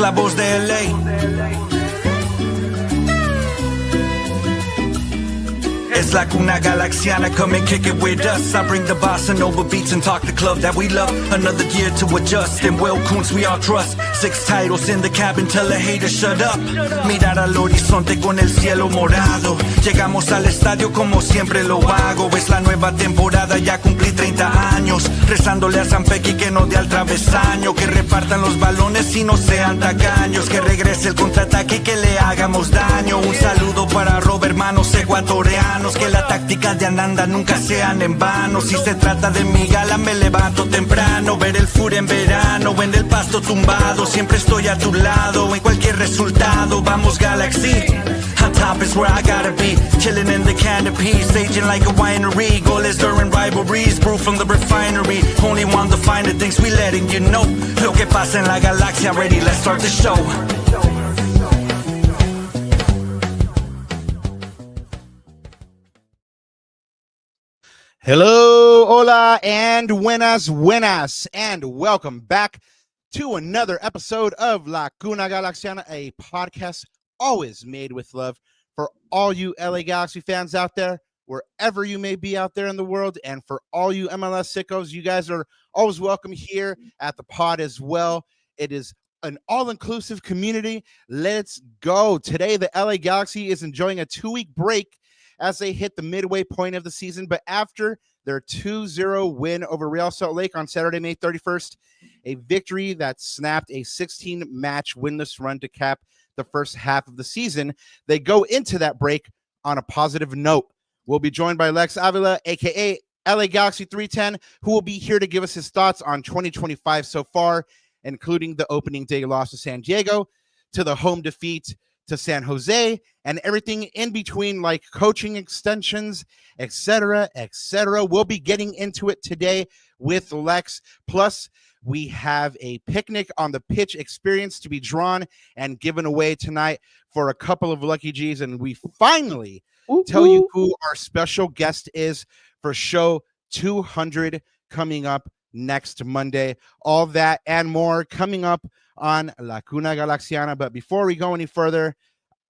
la voz de LA. It's like una galaxiana, come and kick it with us. I bring the bossa nova beats and talk the club that we love. Another year to adjust, and well, coons we all trust. 6 titles in the cabin, tell the haters shut up. Mirar al horizonte con el cielo morado. Llegamos al estadio como siempre lo hago. Es la nueva temporada, ya cumplí 30 años. Rezándole a San Pequi que no dé al travesaño. Que repartan los balones y no sean tacaños. Que regrese el contraataque y que le hagamos daño. Un saludo para Robert, hermanos ecuatorianos. Que la táctica de Ananda nunca sean en vano. Si se trata de mi gala me levanto temprano. Ver el fur en verano, en el pasto tumbado. Siempre estoy a tu lado, en cualquier resultado. Vamos Galaxy, on top is where I gotta be. Chilling in the canopy, staging like a winery. Goals during rivalries, brew from the refinery. Only one the finer things we letting you know. Lo que pasa en la galaxia, ready, let's start the show. Hello, hola, and buenas, and welcome back to another episode of La Cuna Galaxiana, a podcast always made with love for all you LA Galaxy fans out there, wherever you may be out there in the world, and for all you MLS sickos, you guys are always welcome here at the pod as well. It is an all-inclusive community. Let's go. Today, the LA Galaxy is enjoying a 2-week break as they hit the midway point of the season. But after their 2-0 win over Real Salt Lake on Saturday, May 31st, a victory that snapped a 16-match winless run to cap the first half of the season, they go into that break on a positive note. We'll be joined by Lex Avila, a.k.a. LAGalaxy310, who will be here to give us his thoughts on 2025 so far, including the opening day loss to San Diego, to the home defeat to San Jose, and everything in between, like coaching extensions, etc., etc. We'll be getting into it today with Lex. Plus, we have a picnic on the pitch experience to be drawn and given away tonight for a couple of lucky G's. And we finally tell you who our special guest is for show 200 coming up next Monday. All that and more coming up on La Cuna Galaxiana. But before we go any further,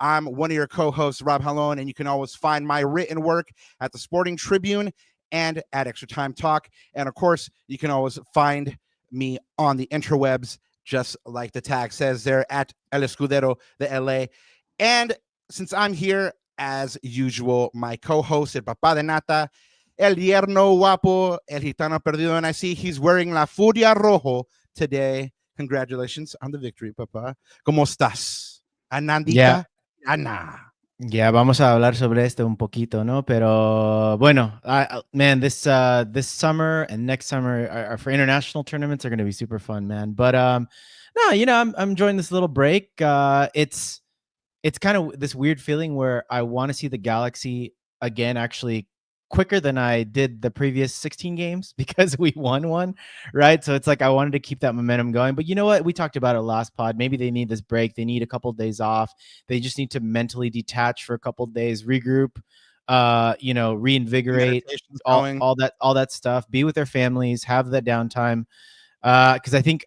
I'm one of your co-hosts, Rob Jalón, and you can always find my written work at the Sporting Tribune and at Extra Time Talk. And of course, you can always find me on the interwebs, just like the tag says there, at El Escudero de LA. And since I'm here, as usual, my co-host, el papá de nata, el yerno guapo, el gitano perdido, and I see he's wearing la furia rojo today. Congratulations on the victory, papá. ¿Cómo estás? Anandita. Yeah. Ana. Yeah, vamos a hablar sobre esto un poquito, ¿no? Pero bueno, man, this summer and next summer are for international tournaments are going to be super fun, man. But no, you know, I'm enjoying this little break. It's kind of this weird feeling where I want to see the Galaxy again, actually quicker than I did the previous 16 games because we won one, right? So it's like I wanted to keep that momentum going. But you know what? We talked about it last pod. Maybe they need this break. They need a couple of days off. They just need to mentally detach for a couple of days, regroup, you know, reinvigorate, all that stuff. Be with their families, have that downtime. Because I think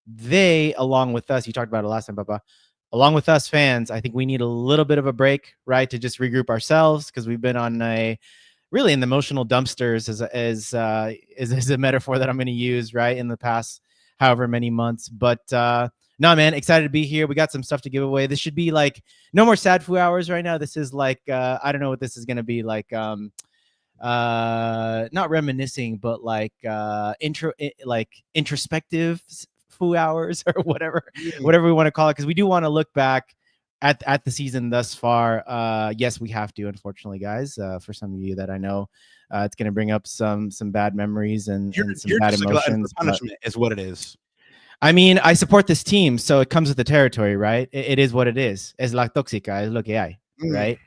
they, along with us, you talked about it last time, Papa. Along with us fans, I think we need a little bit of a break, right, to just regroup ourselves because we've been on really in the emotional dumpsters is a metaphor that I'm going to use, right, in the past however many months. But no, man, excited to be here. We got some stuff to give away. This should be like no more sad foo hours right now. This is like I don't know what this is going to be like. Not reminiscing, but like introspective foo hours or whatever we want to call it, because we do want to look back at the season thus far. Yes, we have to, unfortunately, guys. For some of you that I know, it's going to bring up some bad memories and some bad emotions. Punishment is what it is. I mean, I support this team, so it comes with the territory, right? It is what it is. Es la tóxica, es lo que hay, right?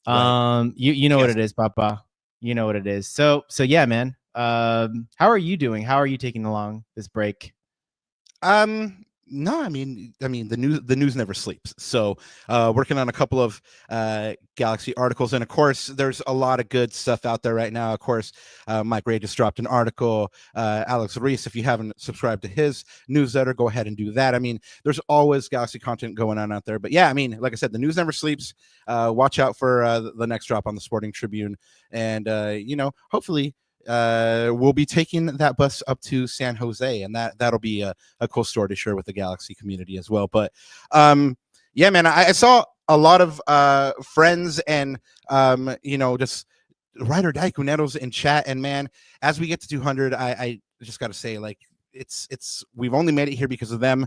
You know what it is, Papa. You know what it is. So yeah, man. How are you doing? How are you taking along this break? No, I mean the news never sleeps. So working on a couple of Galaxy articles, and of course there's a lot of good stuff out there right now. Of course, Mike Ray just dropped an article. Alex Ruiz, if you haven't subscribed to his newsletter, go ahead and do that. I mean, there's always Galaxy content going on out there. But yeah, I mean, like I said, the news never sleeps. Watch out for the next drop on the Sporting Tribune, and hopefully we'll be taking that bus up to San Jose, and that'll be a cool story to share with the Galaxy community as well. But yeah, man, I saw a lot of friends and just ride or die Cuneros in chat, and man, as we get to 200, I just got to say, like, it's we've only made it here because of them.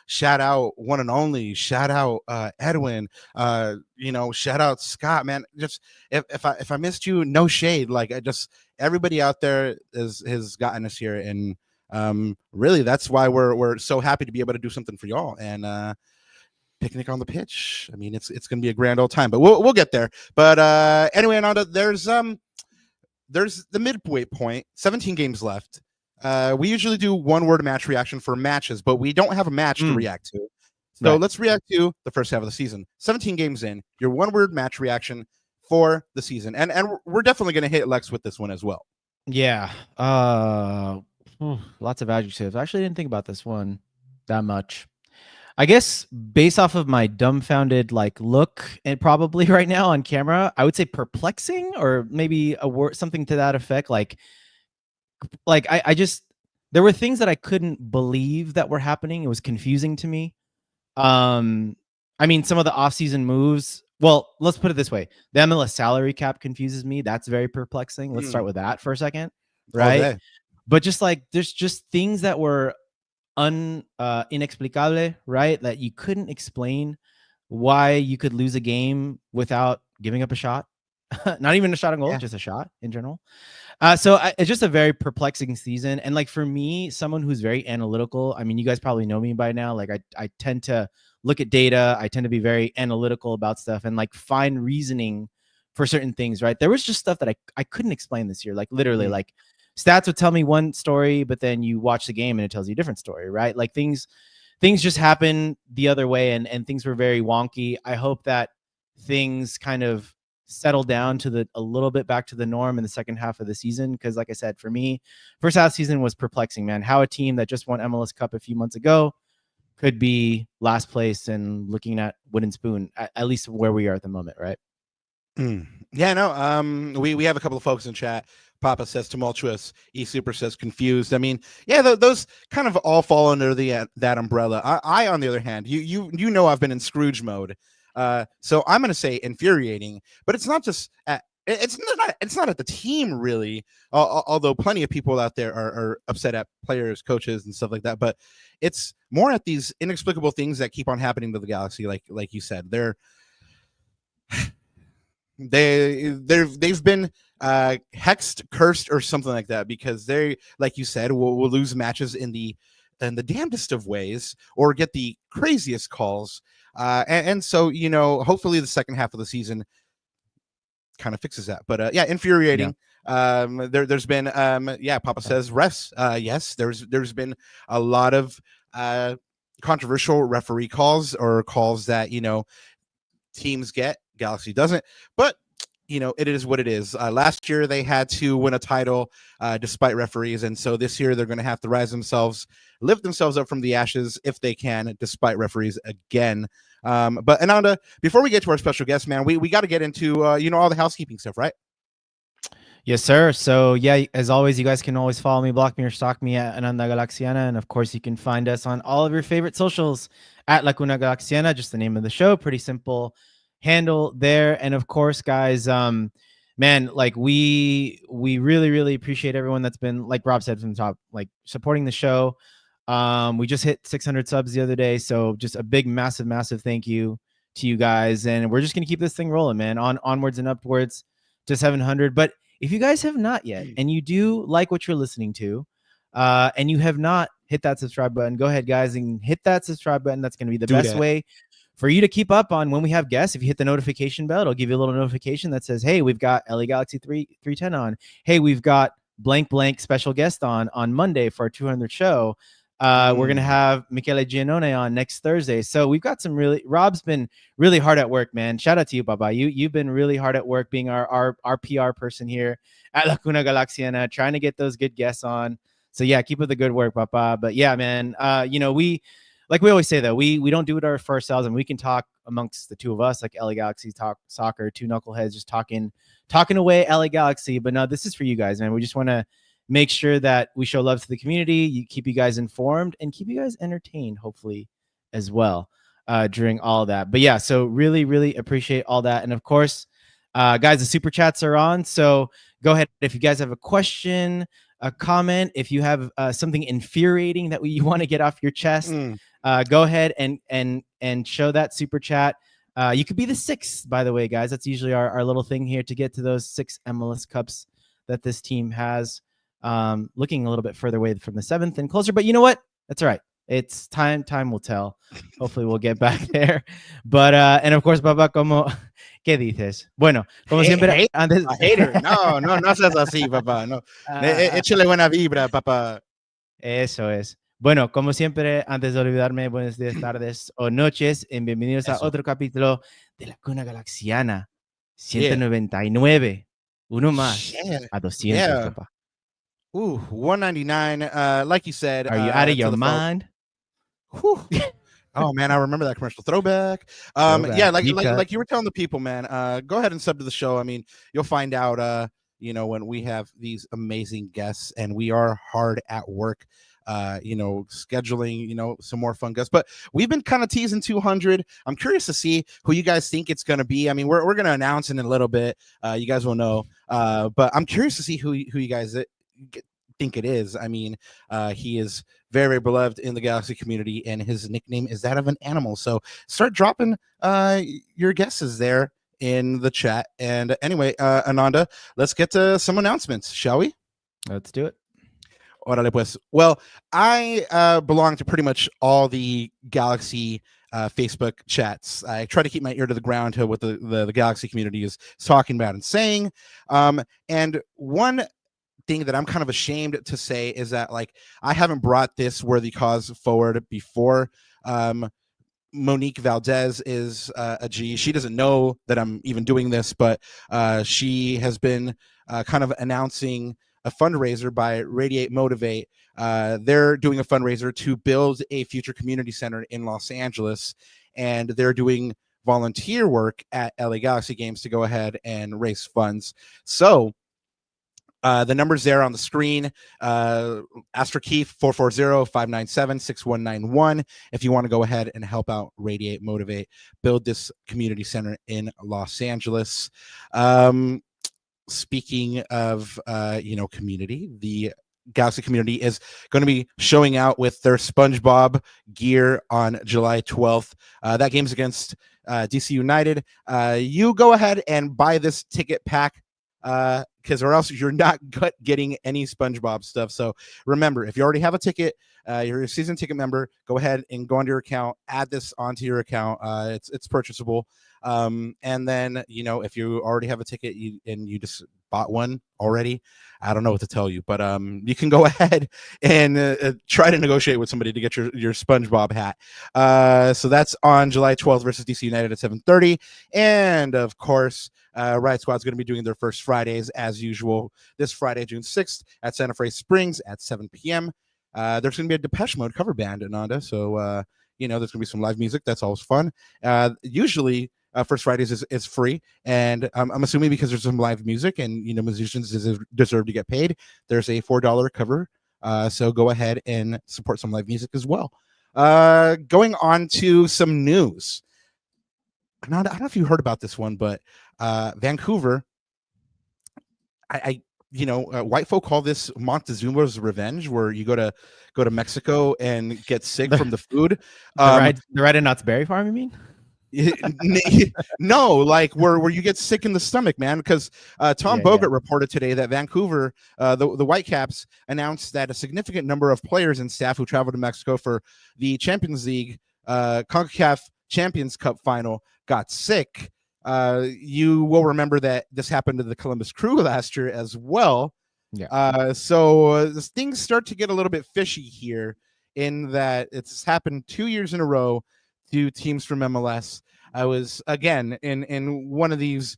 Shout out one and only, shout out Edwin, shout out Scott, man. Just if I missed you, no shade. Like, I just, everybody out there has gotten us here, and really that's why we're so happy to be able to do something for y'all. And picnic on the pitch, I mean, it's gonna be a grand old time, but we'll get there. But anyway, Ananda, there's the midway point, 17 games left. We usually do one word match reaction for matches, but we don't have a match to react to. So let's react to the first half of the season. 17 games in, your one word match reaction for the season. And we're definitely going to hit Lex with this one as well. Yeah. Lots of adjectives. I actually didn't think about this one that much. I guess based off of my dumbfounded look, and probably right now on camera, I would say perplexing, or maybe a word, something to that effect. I just, there were things that I couldn't believe that were happening. It was confusing to me. I mean, some of the offseason moves. Well, let's put it this way: the MLS salary cap confuses me. That's very perplexing. Let's start with that for a second, right? Okay. But just there's just things that were inexplicable, right? That you couldn't explain why you could lose a game without giving up a shot. Not even a shot on goal, just a shot in general. So it's just a very perplexing season. And for me, someone who's very analytical, I mean, you guys probably know me by now. I tend to look at data. I tend to be very analytical about stuff and find reasoning for certain things, right? There was just stuff that I couldn't explain this year. Literally, stats would tell me one story, but then you watch the game and it tells you a different story, right? Things just happen the other way, and things were very wonky. I hope that things kind of settle down to a little bit back to the norm in the second half of the season, because like I said, for me, first half season was perplexing, man. How a team that just won MLS Cup a few months ago could be last place and looking at wooden spoon, at least where we are at the moment, right? Yeah, no, we have a couple of folks in chat. Papa says tumultuous, E-Super says confused. I mean, yeah, those kind of all fall under that umbrella. I on the other hand, you know, I've been in Scrooge mode. So I'm going to say infuriating, but it's not just it's not at the team really. Although plenty of people out there are upset at players, coaches, and stuff like that. But it's more at these inexplicable things that keep on happening to the Galaxy. Like you said, they've been hexed, cursed, or something like that, because they, like you said, will lose matches in the damnedest of ways, or get the craziest calls. And so, you know, hopefully the second half of the season kind of fixes that. But yeah, infuriating. Yeah. There's been Papa says refs. Yes, there's been a lot of controversial referee calls, or calls that, you know, teams get, Galaxy doesn't. But you know, it is what it is. Last year they had to win a title despite referees, and so this year they're going to have to lift themselves up from the ashes if they can, despite referees again. But Ananda, before we get to our special guest, man, we got to get into all the housekeeping stuff, right? Yes, sir. So yeah, as always, you guys can always follow me, block me, or stalk me at Ananda Galaxiana, and of course you can find us on all of your favorite socials at Laguna Galaxiana, just the name of the show. Pretty simple handle there. And of course, guys, man, like we really appreciate everyone that's been, like Rob said from the top, like supporting the show. We just hit 600 subs the other day, so just a big massive thank you to you guys, and we're just gonna keep this thing rolling, man, onwards and upwards to 700. But if you guys have not yet, and you do like what you're listening to, and you have not hit that subscribe button, go ahead, guys, and hit that subscribe button. That's gonna be the best way for you to keep up on when we have guests. If you hit the notification bell, it'll give you a little notification that says, hey, we've got LAGalaxy310 on. Hey, we've got blank special guest on Monday for our 200th show. We're gonna have Michele Giannone on next Thursday. So we've got some Rob's been really hard at work, man. Shout out to you, Baba. You've been really hard at work being our PR person here at Laguna Galaxiana, trying to get those good guests on. So yeah, keep up the good work, Papa. But yeah, man, we always say that we don't do it for ourselves, and we can talk amongst the two of us, like LA Galaxy Talk Soccer, two knuckleheads just talking away LA Galaxy. But no, this is for you guys, man. We just want to make sure that we show love to the community, you keep you guys informed, and keep you guys entertained, hopefully, as well, during all of that. But yeah, so really, really appreciate all that. And of course, guys, the super chats are on. So go ahead. If you guys have a question, a comment, if you have something infuriating that you want to get off your chest, go ahead and show that super chat. You could be the 6th, by the way, guys. That's usually our little thing here to get to those 6 MLS Cups that this team has. Looking a little bit further away from the 7th and closer, but you know what? That's all right. It's time will tell. Hopefully we'll get back there. But and of course, Papa, como ¿qué dices? Bueno, como siempre antes hater. No seas así, papá. No. Échale buena vibra, papá. Eso es. Bueno, como siempre, antes de olvidarme, buenos días, tardes o noches, y bienvenidos a otro capítulo de la Cuna Galaxiana 199. Uno más a 200, papá. 199. Like you said, are you out of your mind? Oh man, I remember that commercial. Throwback. Yeah, like you were telling the people, man. Go ahead and sub to the show. I mean, you'll find out when we have these amazing guests, and we are hard at work scheduling some more fun guests. But we've been kind of teasing 200. I'm curious to see who you guys think it's going to be. I mean, we're going to announce in a little bit. You guys will know. But I'm curious to see who you guys think it is. I mean, he is very, very beloved in the Galaxy community, and his nickname is that of an animal. So start dropping your guesses there in the chat. And anyway, Ananda, let's get to some announcements, shall we? Let's do it. Órale pues. Well, I belong to pretty much all the Galaxy Facebook chats. I try to keep my ear to the ground to what the Galaxy community is talking about and saying. And one thing that I'm kind of ashamed to say is that, like, I haven't brought this worthy cause forward before. Monique Valdez is a G. She doesn't know that I'm even doing this, but she has been kind of announcing a fundraiser by Radiate Motivate. They're doing a fundraiser to build a future community center in Los Angeles, and they're doing volunteer work at LA Galaxy Games to go ahead and raise funds. So the numbers there on the screen, Astra Keefe 440-597-6191 if you want to go ahead and help out Radiate Motivate build this community center in Los Angeles. Speaking of community, the Galaxy community is going to be showing out with their SpongeBob gear on July 12th. That game's against DC United. You go ahead and buy this ticket pack, because or else you're not getting any SpongeBob stuff. So remember, if you already have a ticket, you're a season ticket member, go ahead and go onto your account, add this onto your account. It's purchasable. And then, if you already have a ticket and you just bought one already, I don't know what to tell you, but you can go ahead and try to negotiate with somebody to get your SpongeBob hat. So that's on July 12th versus DC United at 7:30. And of course, Riot Squad's going to be doing their first Fridays as usual this Friday, June 6th at Santa Fe Springs at 7 p.m. There's going to be a Depeche Mode cover band, Ananda. So, there's going to be some live music. That's always fun. Usually, First Fridays is free, and I'm assuming because there's some live music and musicians deserve to get paid, there's a $4 cover. So go ahead and support some live music as well. Going on to some news. I don't know if you heard about this one, but Vancouver, white folk call this Montezuma's revenge, where you go to Mexico and get sick from the food. The ride in Knott's Berry Farm, you mean? No, like where you get sick in the stomach, man. Because Tom Bogart reported today that Vancouver, the Whitecaps, announced that a significant number of players and staff who traveled to Mexico for the Champions League, CONCACAF Champions Cup final got sick. You will remember that this happened to the Columbus Crew last year as well. Yeah. So things start to get a little bit fishy here in that it's happened 2 years in a row to teams from MLS. I was again in one of these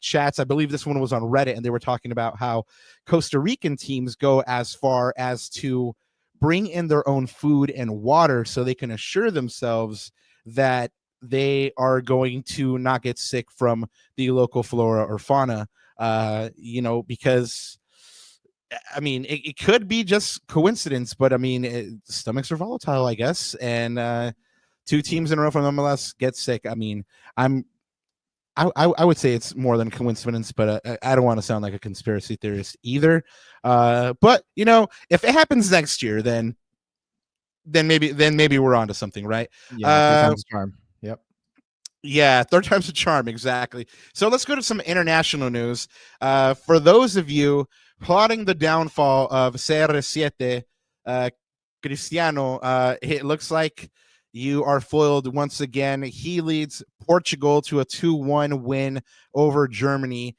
chats. I believe this one was on Reddit, and they were talking about how Costa Rican teams go as far as to bring in their own food and water so they can assure themselves that they are going to not get sick from the local flora or fauna. Because I mean, it could be just coincidence, but I mean, stomachs are volatile, I guess. And 2 teams in a row from MLS get sick. I mean, I would say it's more than coincidence, but I don't want to sound like a conspiracy theorist either. But if it happens next year, then maybe we're onto something, right? Yeah, 3 times the charm. Yep. Yeah, 3rd time's a charm, exactly. So let's go to some international news. For those of you plotting the downfall of CR7, Cristiano, it looks like you are foiled once again. He leads Portugal to a 2-1 win over Germany.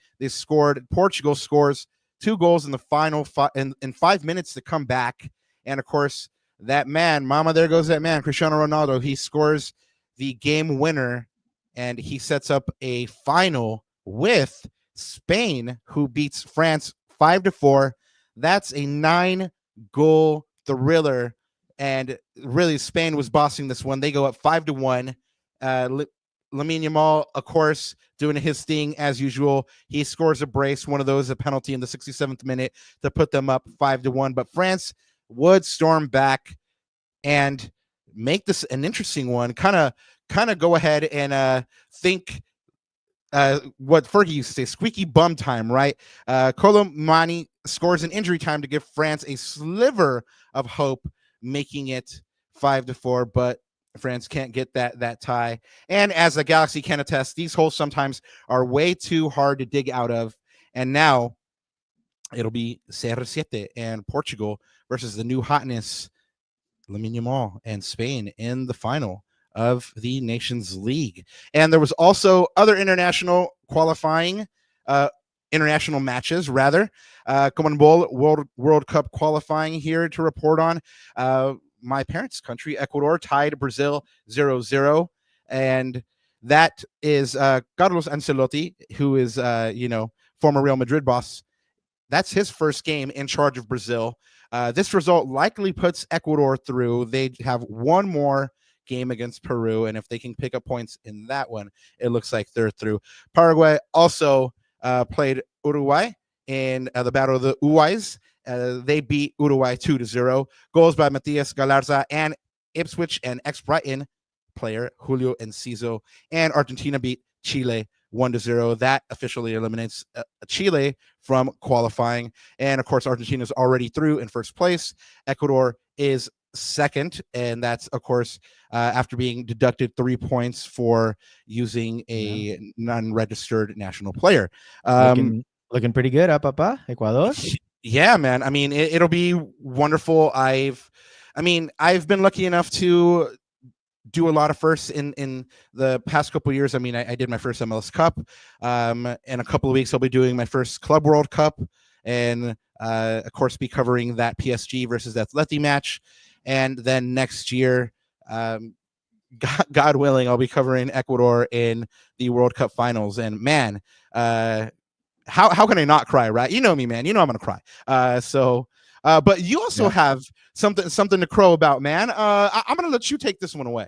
Portugal scores 2 goals in the final in 5 minutes to come back. And of course, that man, mama, there goes that man, Cristiano Ronaldo. He scores the game winner, and he sets up a final with Spain, who beats France 5-4. That's a 9-goal thriller. And really, Spain was bossing this one. They go up 5-1. Lamine Yamal, of course, doing his thing as usual. He scores a brace, one of those, a penalty in the 67th minute to put them up 5-1. But France would storm back and make this an interesting one. Kind of go ahead and think what Fergie used to say, squeaky bum time, right? Colomani scores an injury time to give France a sliver of hope, making it 5-4, but France can't get that tie. And as the Galaxy can attest, these holes sometimes are way too hard to dig out of. And now it'll be CR7 and Portugal versus the new hotness, Lamine Yamal and Spain, in the final of the Nations League. And there was also other international qualifying, international matches, rather. CONMEBOL World Cup qualifying here to report on. My parents' country, Ecuador, tied Brazil 0-0. And that is Carlos Ancelotti, who is, former Real Madrid boss. That's his first game in charge of Brazil. This result likely puts Ecuador through. They have one more game against Peru, and if they can pick up points in that one, it looks like they're through. Paraguay also played Uruguay in the Battle of the Uruguays. They beat Uruguay 2-0. Goals by Matias Galarza and Ipswich and ex-Brighton player Julio Enciso. And Argentina beat Chile 1-0. That officially eliminates Chile from qualifying. And of course, Argentina is already through in first place. Ecuador is second, and that's of course after being deducted 3 points for using a non-registered national player. Looking pretty good, Papa, Ecuador. Yeah, man. I mean, it'll be wonderful. I've been lucky enough to do a lot of firsts in the past couple of years. I mean, I did my first MLS Cup. In a couple of weeks, I'll be doing my first Club World Cup, and of course, be covering that PSG versus Atleti match. And then next year, God willing, I'll be covering Ecuador in the World Cup finals. And man, how can I not cry, right? You know me, man. You know I'm gonna cry. But you also have something to crow about, man. I'm gonna let you take this one away.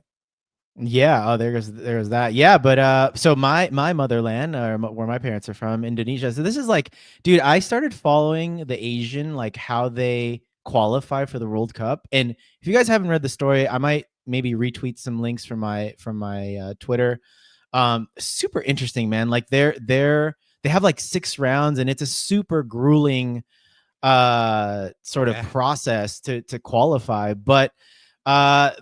Yeah. Oh, there's that. Yeah, but so my motherland, or where my parents are from, Indonesia. So this is like, dude, I started following the Asian, like how they qualify for the World Cup. And if you guys haven't read the story, I might maybe retweet some links from my Twitter. Super interesting, man. Like they have like 6 rounds, and it's a super grueling sort of process to qualify. But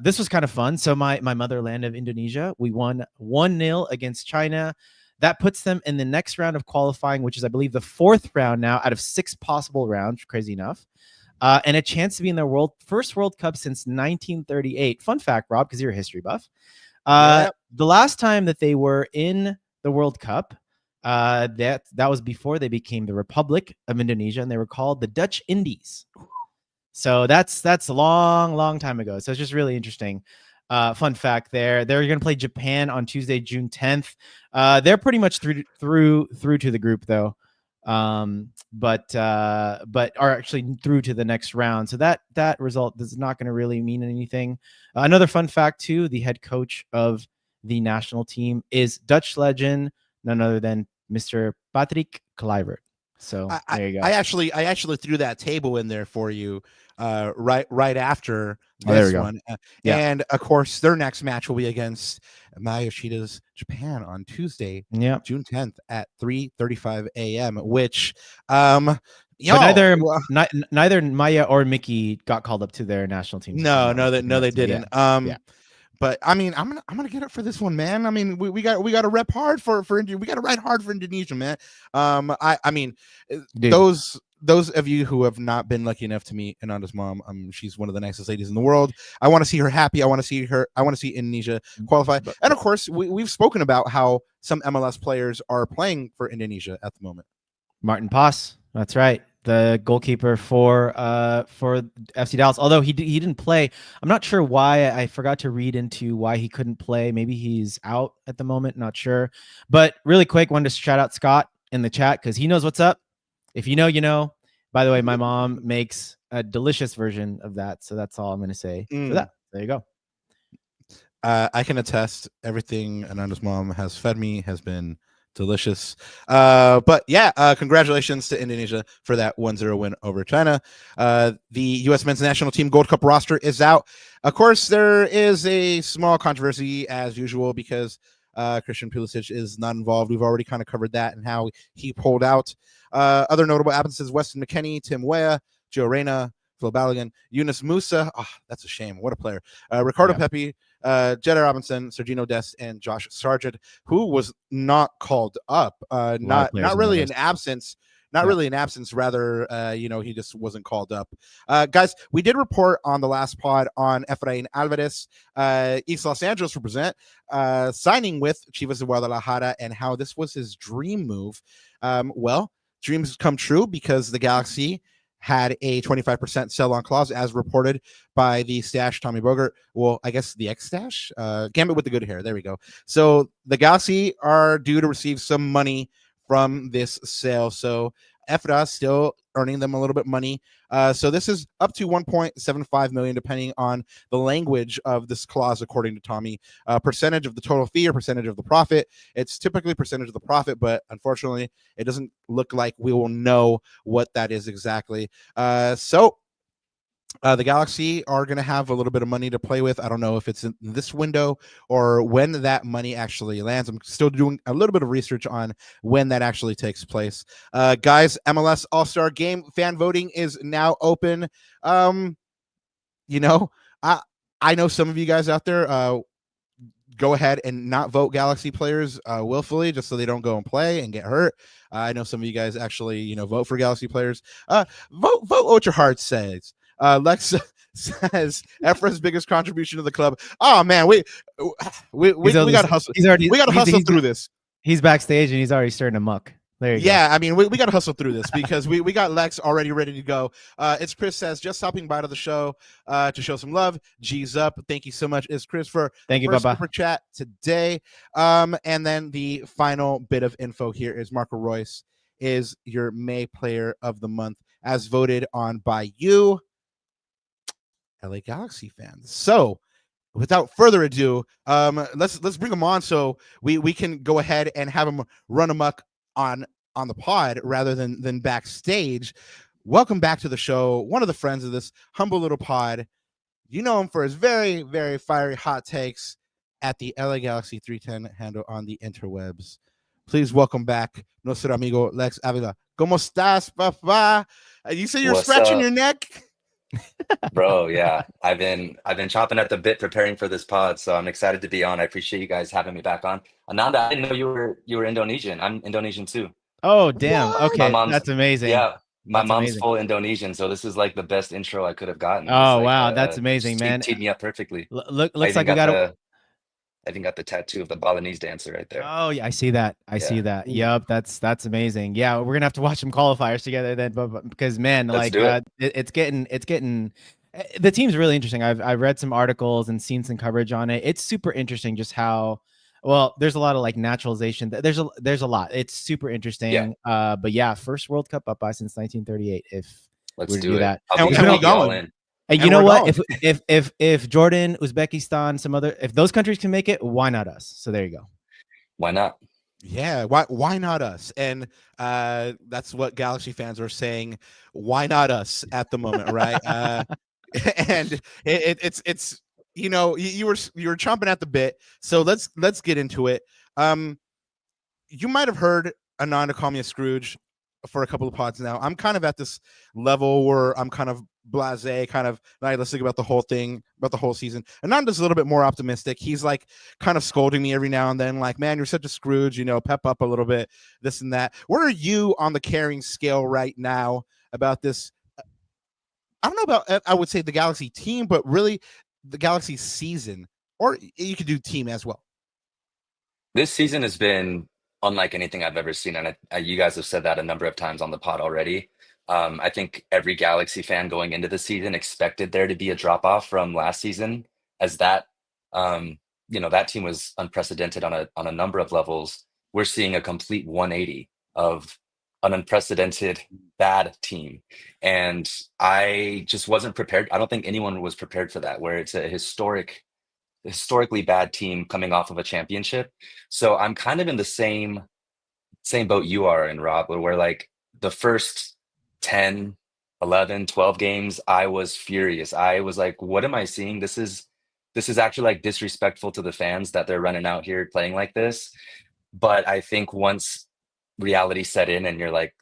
this was kind of fun. So my motherland of Indonesia, we won 1-0 against China. That puts them in the next round of qualifying, which is, I believe, the 4th round now out of 6 possible rounds, crazy enough. And a chance to be in their first World Cup since 1938. Fun fact, Rob, because you're a history buff. The last time that they were in the World Cup, that was before they became the Republic of Indonesia, and they were called the Dutch Indies. So that's a long time ago. So it's just really interesting. Fun fact there. They're going to play Japan on Tuesday, June 10th. They're pretty much through to the group though. But are actually through to the next round. So that result is not going to really mean anything. Another fun fact too, the head coach of the national team is Dutch legend, none other than Mr. Patrick Kluivert. So there you go. I actually threw that table in there for you right after this one. And of course their next match will be against Maya Yoshida's Japan on Tuesday, June 10th at 3:35 a.m. which but neither Maya or Mickey got called up to their national team. No, they didn't. But I mean, I'm gonna get up for this one, man. I mean, we got to rep hard for India. We got to ride hard for Indonesia, man. I mean, dude, those of you who have not been lucky enough to meet Ananda's mom, she's one of the nicest ladies in the world. I want to see her happy. I want to see Indonesia qualify. And of course, we've spoken about how some MLS players are playing for Indonesia at the moment. Martin Paz, that's right. The goalkeeper for FC Dallas, although he didn't play. I'm not sure why. I forgot to read into why he couldn't play. Maybe he's out at the moment. Not sure. But really quick, wanted to shout out Scott in the chat because he knows what's up. If you know, you know. By the way, my mom makes a delicious version of that, so that's all I'm going to say for that. There you go. I can attest. Everything Ananda's mom has fed me has been delicious. But yeah, congratulations to Indonesia for that 1-0 win over China. The U.S. men's national team Gold Cup roster is out. Of course, there is a small controversy as usual because Christian Pulisic is not involved. We've already kind of covered that and how he pulled out. Other notable absences: Weston McKennie, Tim Weah, Joe Reyna, Phil Balogun, Yunus Musa. Oh, that's a shame. What a player. Ricardo Pepi, Jedi Robinson, Sergino Dest, and Josh Sargent, who was not called up. Not really an absence. Really an absence. Rather, he just wasn't called up. Guys, we did report on the last pod on Efrain Alvarez, East Los Angeles represent, signing with Chivas de Guadalajara, and how this was his dream move. Well, dreams come true because the Galaxy had a 25% sell-on clause, as reported by the Stash, Tommy Bogert. Well, I guess the X-Stash? Gambit with the good hair. There we go. So the Galaxy are due to receive some money from this sale. So Efra still earning them a little bit money. So this is up to 1.75 million, depending on the language of this clause, according to Tommy. Percentage of the total fee or percentage of the profit. It's typically percentage of the profit, but unfortunately, it doesn't look like we will know what that is exactly. The Galaxy are going to have a little bit of money to play with. I don't know if it's in this window or when that money actually lands. I'm still doing a little bit of research on when that actually takes place. Guys, MLS All-Star Game fan voting is now open. I know some of you guys out there go ahead and not vote Galaxy players willfully just so they don't go and play and get hurt. I know some of you guys actually, vote for Galaxy players. Vote what your heart says. Lex says Efra's biggest contribution to the club. Oh man, we got to hustle. We got to hustle through this. He's backstage and he's already starting to muck. There you go. I mean, we got to hustle through this because we got Lex already ready to go. It's Chris says, just stopping by to the show to show some love. G's up. Thank you so much. It's Chris for thank you, Baba. Super chat today. And then the final bit of info here is Marco Royce is your May Player of the Month as voted on by you, LA Galaxy fans. So without further ado, let's bring him on so we can go ahead and have him run amok on the pod rather than backstage. Welcome back to the show. One of the friends of this humble little pod. You know him for his very, very fiery hot takes at the LAGalaxy310 handle on the interwebs. Please welcome back nuestro amigo Lex Avila. ¿Cómo estás, papá? You say you're scratching your neck? Bro, yeah, I've been chomping at the bit preparing for this pod, so I'm excited to be on. I appreciate you guys having me back on. Ananda, I didn't know you were Indonesian. I'm Indonesian too. Oh damn! What? Okay, that's amazing. Yeah, my mom's full Indonesian, so this is like the best intro I could have gotten. Oh wow, that's amazing, man. Teed me up perfectly. Looks like I got I think got the tattoo of the Balinese dancer right there. Oh yeah, I see that. I see that. Yep, that's amazing. Yeah, we're gonna have to watch some qualifiers together then, but because man, Let's like do it. it's getting the team's really interesting. I've read some articles and seen some coverage on it. It's super interesting just how well there's a lot of like naturalization. There's a lot. It's super interesting. But yeah, first World Cup up by since 1938. If Let's we do it. that, I'll be and all in. and you know what? If Jordan, Uzbekistan, some other, if those countries can make it, why not us? So there you go. Why not? Yeah, why not us? And that's what Galaxy fans are saying. Why not us at the moment, right? And it's you know, you were chomping at the bit. So let's get into it. You might have heard Ananda call me a Scrooge for a couple of pods now. I'm kind of at this level where I'm kind of blasé, kind of nihilistic about the whole thing, about the whole season. Ananda's a little bit more optimistic. He's like kind of scolding me every now and then, like, man, you're such a Scrooge, you know, pep up a little bit, this and that. Where are you on the caring scale right now about this? I don't know about, I would say the Galaxy team, but really the Galaxy season, or you could do team as well. This season has been unlike anything I've ever seen, and you guys have said that a number of times on the pod already. I think every Galaxy fan going into the season expected there to be a drop off from last season, as that that team was unprecedented on a number of levels. We're seeing a complete 180 of an unprecedented bad team, and I just wasn't prepared. I don't think anyone was prepared for that, where it's a historically bad team coming off of a championship. So I'm kind of in the same boat you are in, Rob, where like the first 10, 11, 12 games, I was furious. I was like, what am I seeing? This is actually like disrespectful to the fans that they're running out here playing like this. But I think once reality set in and you're like,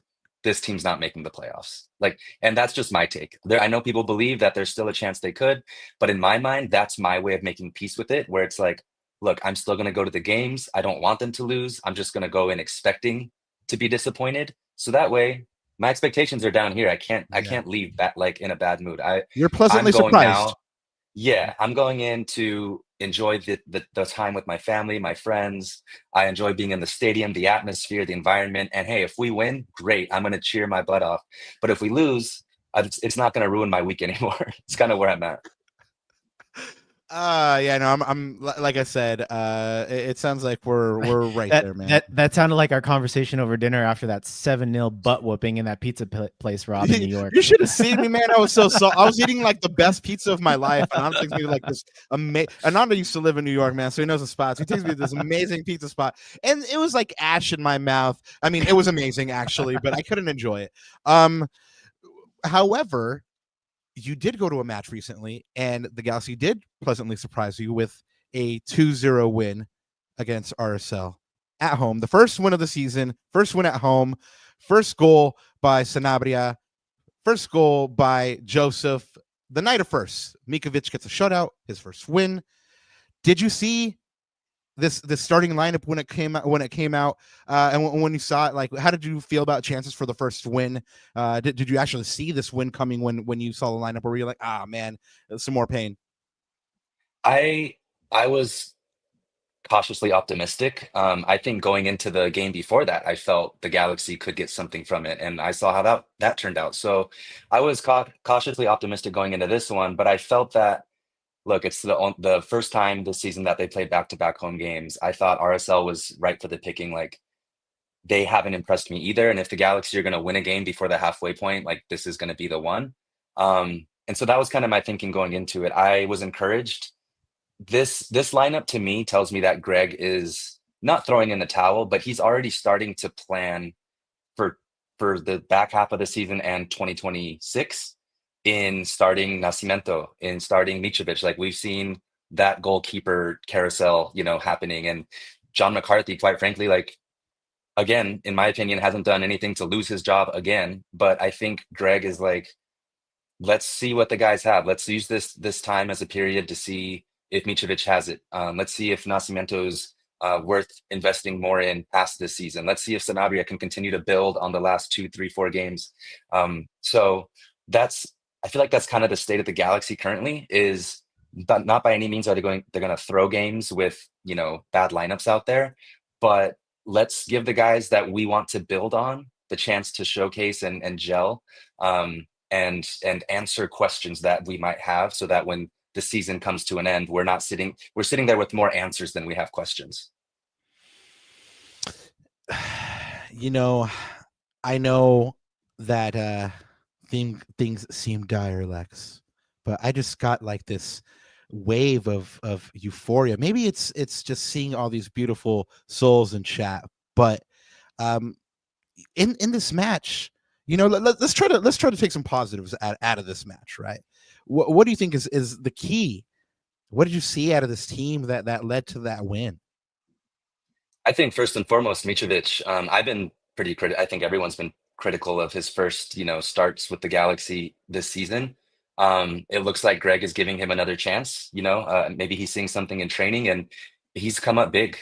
this team's not making the playoffs. Like, and that's just my take. I know people believe that there's still a chance they could, but in my mind, that's my way of making peace with it, where it's like, look, I'm still going to go to the games. I don't want them to lose. I'm just going to go in expecting to be disappointed. So that way, my expectations are down here. I can't leave that like in a bad mood. You're pleasantly I'm going surprised. now. Yeah, I'm going in to enjoy the time with my family, my friends. I enjoy being in the stadium, the atmosphere, the environment. And hey, if we win, great. I'm going to cheer my butt off. But if we lose, it's not going to ruin my week anymore. It's kind of where I'm at. Yeah, no, I'm like I said, it sounds like we're right there, man. That sounded like our conversation over dinner after that 7-0 butt whooping in that pizza place, Rob, in New York. You should have seen me, man. I was so I was eating like the best pizza of my life, and I'm taking me like this amazing. Ananda used to live in New York, man, so he knows the spots. He takes me to this amazing pizza spot, and it was like ash in my mouth. I mean, it was amazing actually, but I couldn't enjoy it. However, you did go to a match recently, and the Galaxy did pleasantly surprise you with a 2-0 win against RSL at home. The first win of the season, first win at home, first goal by Sanabria, first goal by Joseph. The night of first, Mikovic gets a shutout, his first win. Did you see this starting lineup when it came out, and when you saw it? Like, how did you feel about chances for the first win? Did you actually see this win coming when you saw the lineup, or were you like, man, some more pain? I was cautiously optimistic. I think going into the game before that, I felt the Galaxy could get something from it, and I saw how that turned out. So I was cautiously optimistic going into this one, but I felt that, look, it's the first time this season that they played back-to-back home games. I thought RSL was right for the picking. Like, they haven't impressed me either. And if the Galaxy are going to win a game before the halfway point, like, this is going to be the one. And so that was kind of my thinking going into it. I was encouraged. This lineup to me tells me that Greg is not throwing in the towel, but he's already starting to plan for the back half of the season and 2026. In starting Nascimento, in starting Mitrovic. Like, we've seen that goalkeeper carousel, happening. And John McCarthy, quite frankly, like, again, in my opinion, hasn't done anything to lose his job again. But I think Greg is like, let's see what the guys have. Let's use this time as a period to see if Mitrovic has it. Let's see if Nascimento's worth investing more in past this season. Let's see if Sanabria can continue to build on the last 2, 3, 4 games. So I feel like that's kind of the state of the Galaxy currently, is not by any means are they're going to throw games with, you know, bad lineups out there, but let's give the guys that we want to build on the chance to showcase and gel, and answer questions that we might have, so that when the season comes to an end, we're sitting there with more answers than we have questions. You know, I know that things seem dire, Lex, but I just got like this wave of euphoria. Maybe it's just seeing all these beautiful souls in chat, but in this match, you know, let's try to take some positives out of this match, right? What do you think is the key? What did you see out of this team that led to that win? I think first and foremost, Mitrovic. I've been pretty critical. I think everyone's been critical of his first, you know, starts with the Galaxy this season. It looks like Greg is giving him another chance. You know, maybe he's seeing something in training, and he's come up big.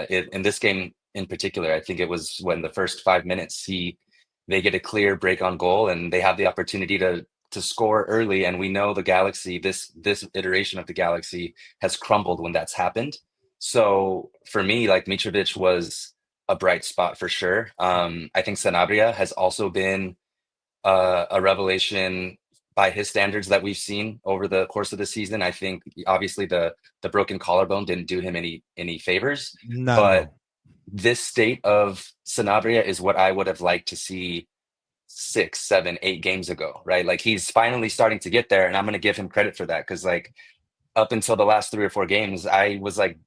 In this game in particular, I think it was when the first 5 minutes they get a clear break on goal, and they have the opportunity to score early. And we know the Galaxy, this iteration of the Galaxy has crumbled when that's happened. So for me, like, Mitrovic was a bright spot for sure. I think Sanabria has also been a revelation by his standards that we've seen over the course of the season. I think obviously the broken collarbone didn't do him any favors, but this state of Sanabria is what I would have liked to see 6, 7, 8 games ago, right? Like, he's finally starting to get there, and I'm going to give him credit for that, because like up until the last 3 or 4 games, I was like,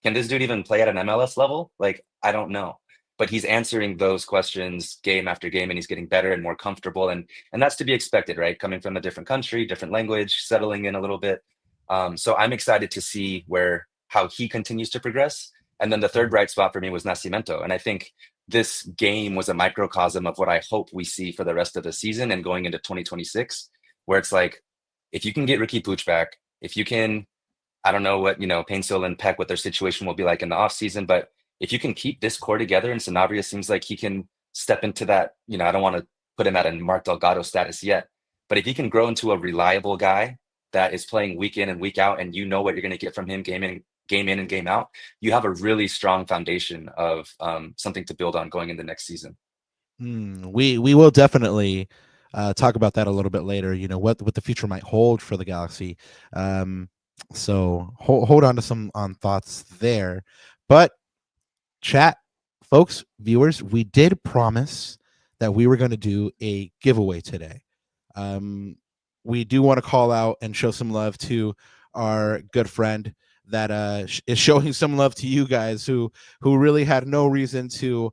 can this dude even play at an MLS level? Like, I don't know. But he's answering those questions game after game, and he's getting better and more comfortable. And that's to be expected, right? Coming from a different country, different language, settling in a little bit. So I'm excited to see how he continues to progress. And then the third bright spot for me was Nascimento. And I think this game was a microcosm of what I hope we see for the rest of the season and going into 2026, where it's like, if you can get Ricky Pooch back, if you can, I don't know what, you know, Painsil and Peck, what their situation will be like in the offseason, but if you can keep this core together, and Sanabria seems like he can step into that, you know, I don't want to put him at a Mark Delgado status yet, but if he can grow into a reliable guy that is playing week in and week out, and you know what you're going to get from him game in and game out, you have a really strong foundation of something to build on going into next season. We will definitely talk about that a little bit later. You know, what the future might hold for the Galaxy. So hold on to some thoughts there. But chat, folks, viewers, we did promise that we were going to do a giveaway today. We do want to call out and show some love to our good friend that is showing some love to you guys who really had no reason to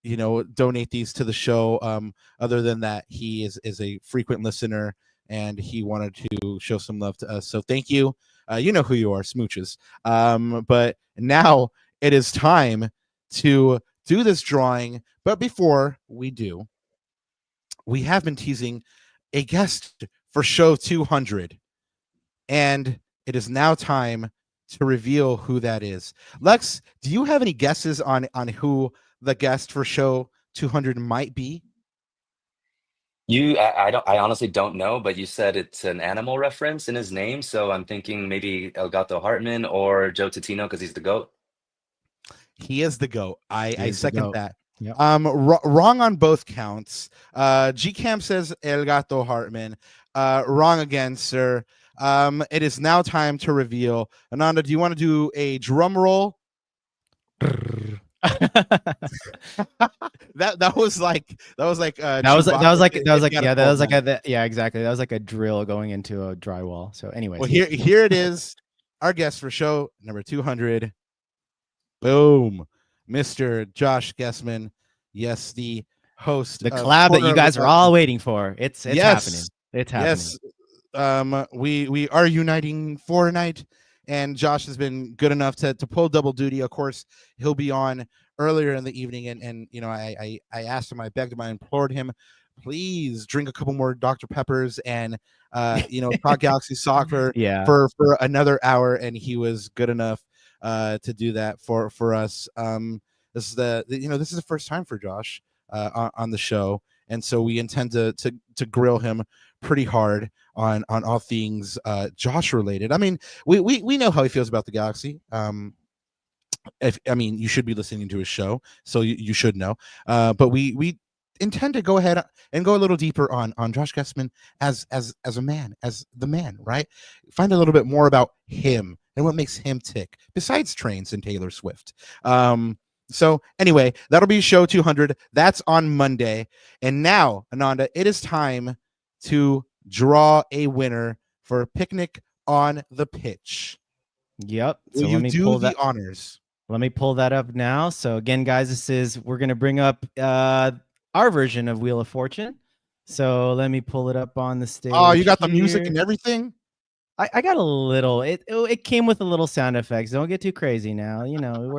you know, donate these to the show, other than that he is a frequent listener and he wanted to show some love to us. So thank you. You know who you are, smooches. But now it is time to do this drawing. But before we do, we have been teasing a guest for show 200, and it is now time to reveal who that is. Lex, do you have any guesses on who the guest for show 200 might be? I honestly don't know, but you said it's an animal reference in his name, so I'm thinking maybe El Gato Hartman or Joe Totino, because he's the GOAT. He is the GOAT. I second that. Yep. Wrong on both counts. G-Cam says El Gato Hartman. Wrong again, sir. It is now time to reveal. Ananda, do you want to do a drum roll? that was like exactly. That was like a drill going into a drywall. So anyways, well, here it is. Our guest for show number 200. Boom, Mr. Josh Guessman. Yes, the host, the collab that you guys are all waiting for. It's happening. It's happening. Yes, we are uniting for tonight. And Josh has been good enough to pull double duty. Of course, he'll be on earlier in the evening. And you know, I asked him, I begged him, I implored him, please drink a couple more Dr. Peppers and, you know, talk Galaxy soccer for another hour. And he was good enough to do that for us. This is this is the first time for Josh on the show. And so we intend to grill him pretty hard on all things Josh related. I mean, we know how he feels about the Galaxy. You should be listening to his show, so you should know. But we intend to go ahead and go a little deeper on Josh Guessman as a man, as the man, right? Find a little bit more about him and what makes him tick, besides trains and Taylor Swift. So anyway, that'll be show 200. That's on Monday. And now, Ananda, it is time to draw a winner for Picnic on the Pitch. Yep. Will So you let me do pull the that. honors? Let me pull that up now. So again, guys, we're gonna bring up our version of Wheel of Fortune. So let me pull it up on the stage. Oh, you got the music here. and everything? I got a little. It came with a little sound effects. Don't get too crazy now. You know,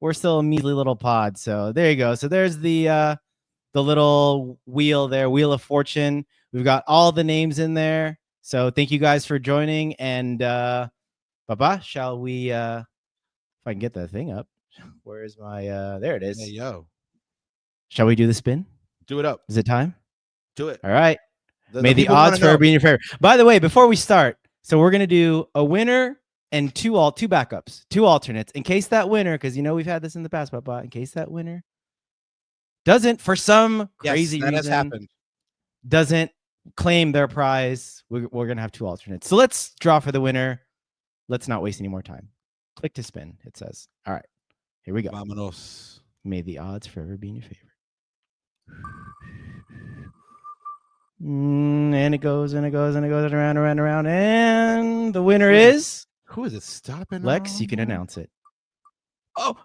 we're still a measly little pod. So there you go. So there's the little wheel there, Wheel of Fortune. We've got all the names in there. So thank you guys for joining. And Baba, shall we? If I can get that thing up. Where is my? There it is. Hey, yo. Shall we do the spin? Do it up. Is it time? Do it. All right. May the people odds wanna forever know. be in your favor. By the way, before we start, so we're gonna do a winner and two backups, two alternates, in case that winner, because you know we've had this in the past, Papa. In case that winner doesn't, for some crazy that has reason, happened. doesn't claim their prize, we're gonna have two alternates. So let's draw for the winner. Let's not waste any more time. Click to spin. It says. All right, here we go. Vámonos. May the odds forever be in your favor. And it goes and it goes and it goes around, around, around. And the winner is Who is it stopping? Lex. You can announce it. Oh.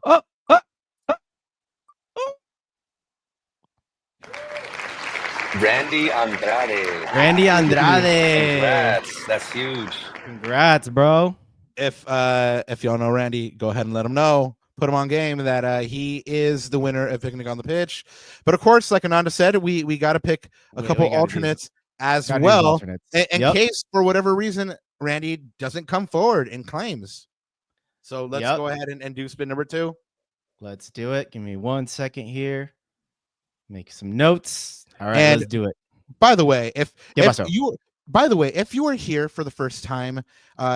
Randy Andrade. Randy Andrade. Congrats. That's huge. Congrats, bro. If y'all know Randy, go ahead and let him know. Put him on game that he is the winner of Picnic on the Pitch. But of course, like Ananda said, we got to pick a couple alternates as well, in case for whatever reason Randy doesn't come forward and claims. So let's go ahead and do spin number 2. Let's do it. Give me 1 second here. Make some notes. All right, let's do it. By the way, if you are here for the first time,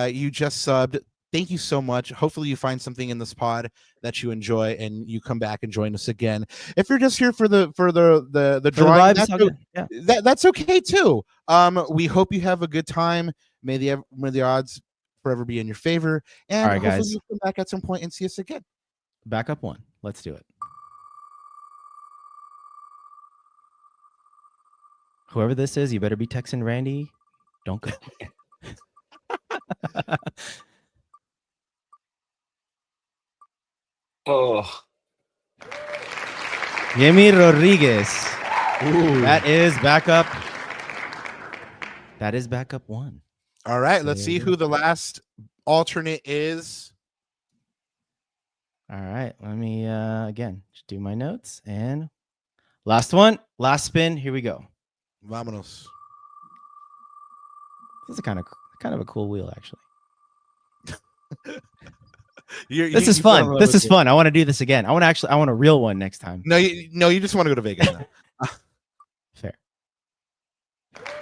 you just subbed. Thank you so much. Hopefully you find something in this pod that you enjoy and you come back and join us again. If you're just here for the drawing, that's okay too. We hope you have a good time. May the odds forever be in your favor. And all right, hopefully guys, you come back at some point and see us again. Backup 1. Let's do it. Whoever this is, you better be texting Randy. Don't go. Oh, Yemi Rodriguez. Ooh. That is backup. That is backup 1. All right, let's see who the last alternate is. All right, let me again just do my notes and last one, last spin. Here we go. Vámonos. This is kind of a cool wheel, actually. This is fun. This is fun. I want to do this again. I want a real one next time. No, you just want to go to Vegas now. Fair.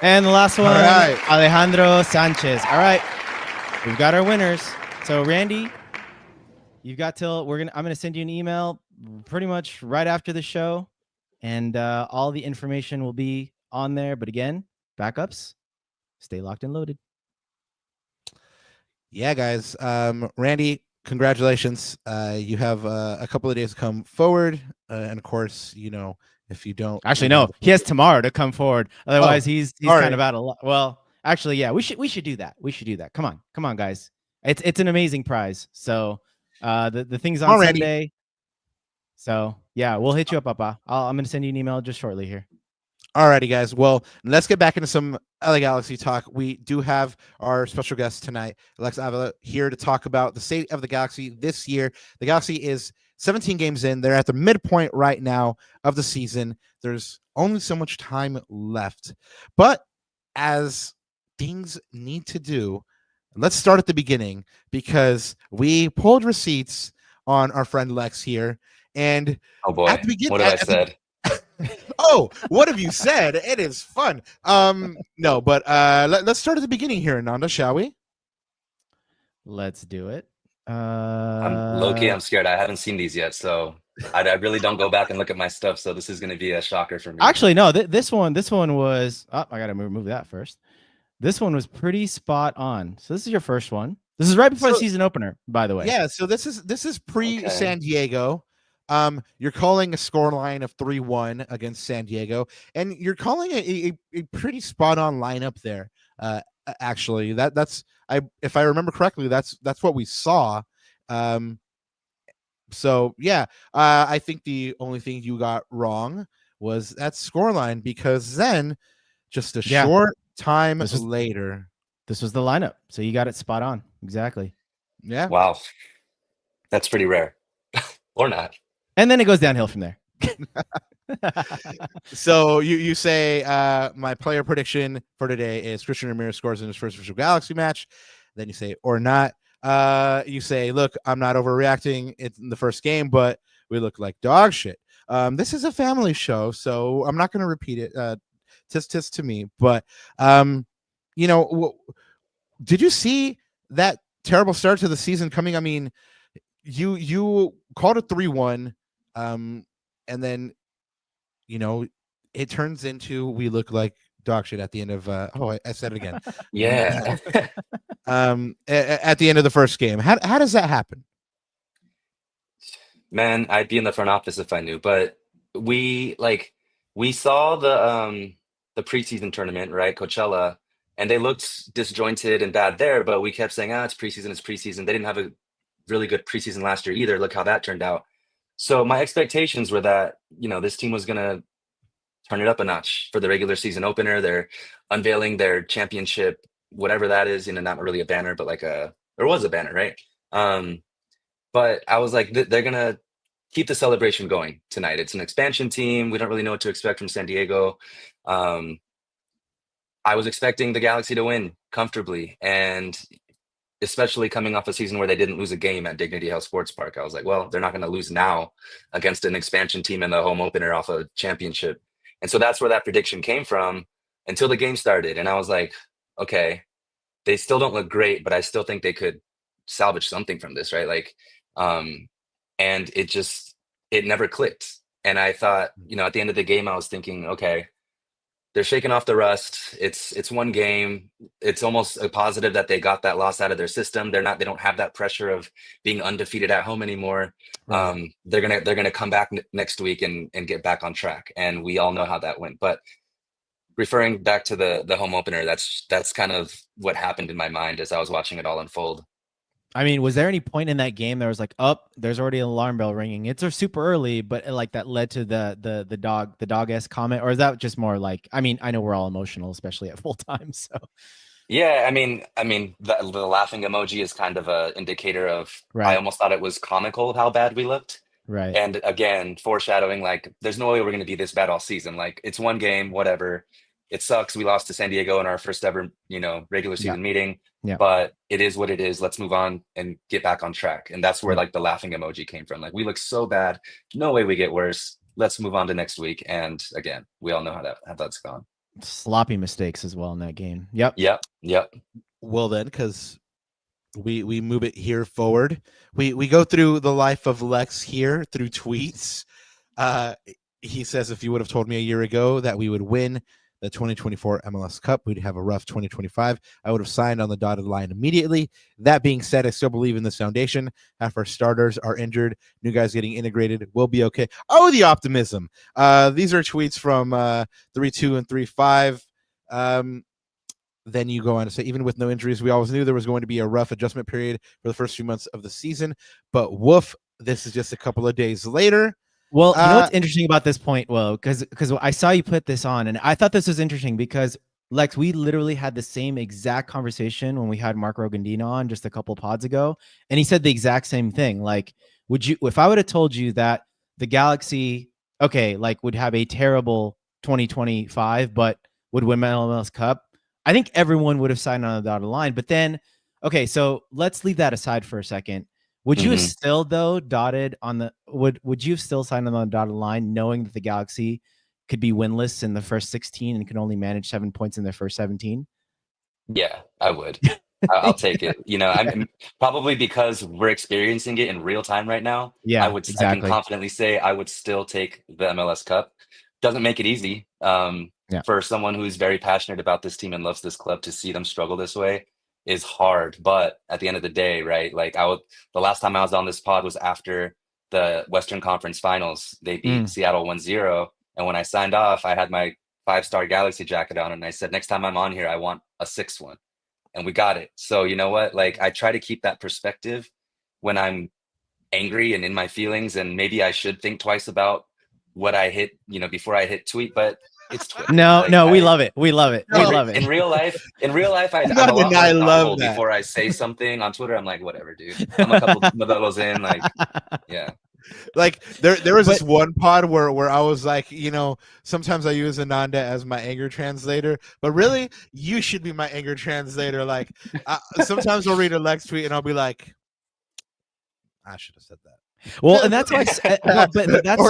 And the last one, right. Alejandro Sanchez. All right, we've got our winners. So Randy, you've got till I'm gonna send you an email pretty much right after the show, and all the information will be on there. But again, backups, stay locked and loaded. Yeah, guys. Randy, congratulations. You have a couple of days to come forward, and of course, if you don't, actually, no, he has tomorrow to come forward. Otherwise, he's kind of out of luck. Well, actually, yeah, we should do that. We should do that. Come on, guys. It's an amazing prize. So the thing's on Sunday. Randy. So yeah, we'll hit you up, Papa. I'm gonna send you an email just shortly here. Alrighty, guys. Well, let's get back into some LA Galaxy talk. We do have our special guest tonight, Lex Avila, here to talk about the state of the Galaxy this year. The Galaxy is 17 games in. They're at the midpoint right now of the season. There's only so much time left. But as things need to do, let's start at the beginning, because we pulled receipts on our friend Lex here. And oh boy, what have I said? Whoa, what have you said? It is fun. No, but let's start at the beginning here, Ananda, shall we? Let's do it. I'm low-key, I'm scared. I haven't seen these yet, so I really don't go back and look at my stuff. So this is going to be a shocker for me. Actually, no. This one was. Oh, I gotta remove that first. This one was pretty spot on. So this is your first one. This is right before the season opener, by the way. Yeah. So this is pre San Diego. You're calling a scoreline of 3-1 against San Diego, and you're calling a pretty spot on lineup there. Actually, if I remember correctly, that's what we saw. So yeah, I think the only thing you got wrong was that scoreline, because then just a short time later, this was the lineup. So you got it spot on. Exactly. Yeah. Wow. That's pretty rare. Or not. And then it goes downhill from there. So you say my player prediction for today is Christian Ramirez scores in his first official Galaxy match. Then you say or not. You say, look, I'm not overreacting. It's in the first game, but we look like dog shit. This is a family show, so I'm not going to repeat it. Tisk to me, but did you see that terrible start to the season coming? I mean, you called it 3-1, and then it turns into we look like dog shit at the end of I said it again. Yeah. At the end of the first game. How does that happen? Man, I'd be in the front office if I knew. But we saw the preseason tournament, right? Coachella, and they looked disjointed and bad there, but we kept saying, it's preseason, it's preseason. They didn't have a really good preseason last year either. Look how that turned out. So my expectations were that, this team was gonna turn it up a notch for the regular season opener. They're unveiling their championship, whatever that is, not really a banner, but there was a banner, right? But I was like, they're gonna keep the celebration going tonight. It's an expansion team. We don't really know what to expect from San Diego. I was expecting the Galaxy to win comfortably, and especially coming off a season where they didn't lose a game at Dignity Health Sports Park. I was like, well, they're not going to lose now against an expansion team in the home opener off a championship. And so that's where that prediction came from until the game started. And I was like, okay, they still don't look great, but I still think they could salvage something from this, right? And it never clicked. And I thought, at the end of the game, I was thinking, okay, they're shaking off the rust. It's one game. It's almost a positive that they got that loss out of their system. They don't have that pressure of being undefeated at home anymore. Right. They're gonna come back next week and get back on track. And we all know how that went. But referring back to the home opener, that's kind of what happened in my mind as I was watching it all unfold. I mean, was there any point in that game that was like, there's already an alarm bell ringing? It's super early, but that led to the dog-esque comment, or is that just more like? I mean, I know we're all emotional, especially at full time. So, yeah, I mean, the laughing emoji is kind of a indicator of. Right. I almost thought it was comical how bad we looked. Right. And again, foreshadowing, there's no way we're going to be this bad all season. It's one game, whatever. It sucks. We lost to San Diego in our first ever, regular season meeting. Yeah. But it is what it is. Let's move on and get back on track. And that's where the laughing emoji came from. We look so bad. No way we get worse. Let's move on to next week. And again, we all know how that's gone. Sloppy mistakes as well in that game. Yep. Well then, because we move it here forward. We go through the life of Lex here through tweets. He says, if you would have told me a year ago that we would win the 2024 MLS Cup, we'd have a rough 2025. I would have signed on the dotted line immediately. That being said, I still believe in this foundation. Half our starters are injured. New guys getting integrated. We'll be okay. Oh, the optimism. These are tweets from 3-2 and 3-5. Then you go on to say, even with no injuries, we always knew there was going to be a rough adjustment period for the first few months of the season. But woof, this is just a couple of days later. Well, you know what's interesting about this point? Well, because I saw you put this on, and I thought this was interesting because, Lex, we literally had the same exact conversation when we had Mark Rogandino on just a couple pods ago, and he said the exact same thing. Would you, if I would have told you that the Galaxy, would have a terrible 2025, but would win MLS Cup, I think everyone would have signed on the dotted line. But then, so let's leave that aside for a second. Would you have still though would you have still signed on the dotted line knowing that the Galaxy could be winless in the first 16 and can only manage 7 points in their first 17? Yeah, I would. I'll take it. You know, I'm probably because we're experiencing it in real time right now. Yeah, I can exactly. confidently say I would still take the MLS Cup. Doesn't make it easy. Yeah. For someone who's very passionate about this team and loves this club, to see them struggle this way is hard. But at the end of the day, right? Like the last time I was on this pod was after the Western Conference Finals. They beat Seattle 1-0. And when I signed off, I had my 5-star Galaxy jacket on, and I said, next time I'm on here, I want a 6th one. And we got it. So you know what? Like, I try to keep that perspective when I'm angry and in my feelings, and maybe I should think twice about what I hit, you know, before I hit tweet. But it's Twitter. No, we love it. We love it. We love it. In real life, I'm a lot more thoughtful before I say something on Twitter. I'm like, whatever, dude. I'm a couple modelos in, like, yeah. Like there was this one pod where I was like, you know, sometimes I use Ananda as my anger translator, but really you should be my anger translator. Like sometimes I'll read a Lex tweet and I'll be like, I should have said that. Well, and that's why, but that's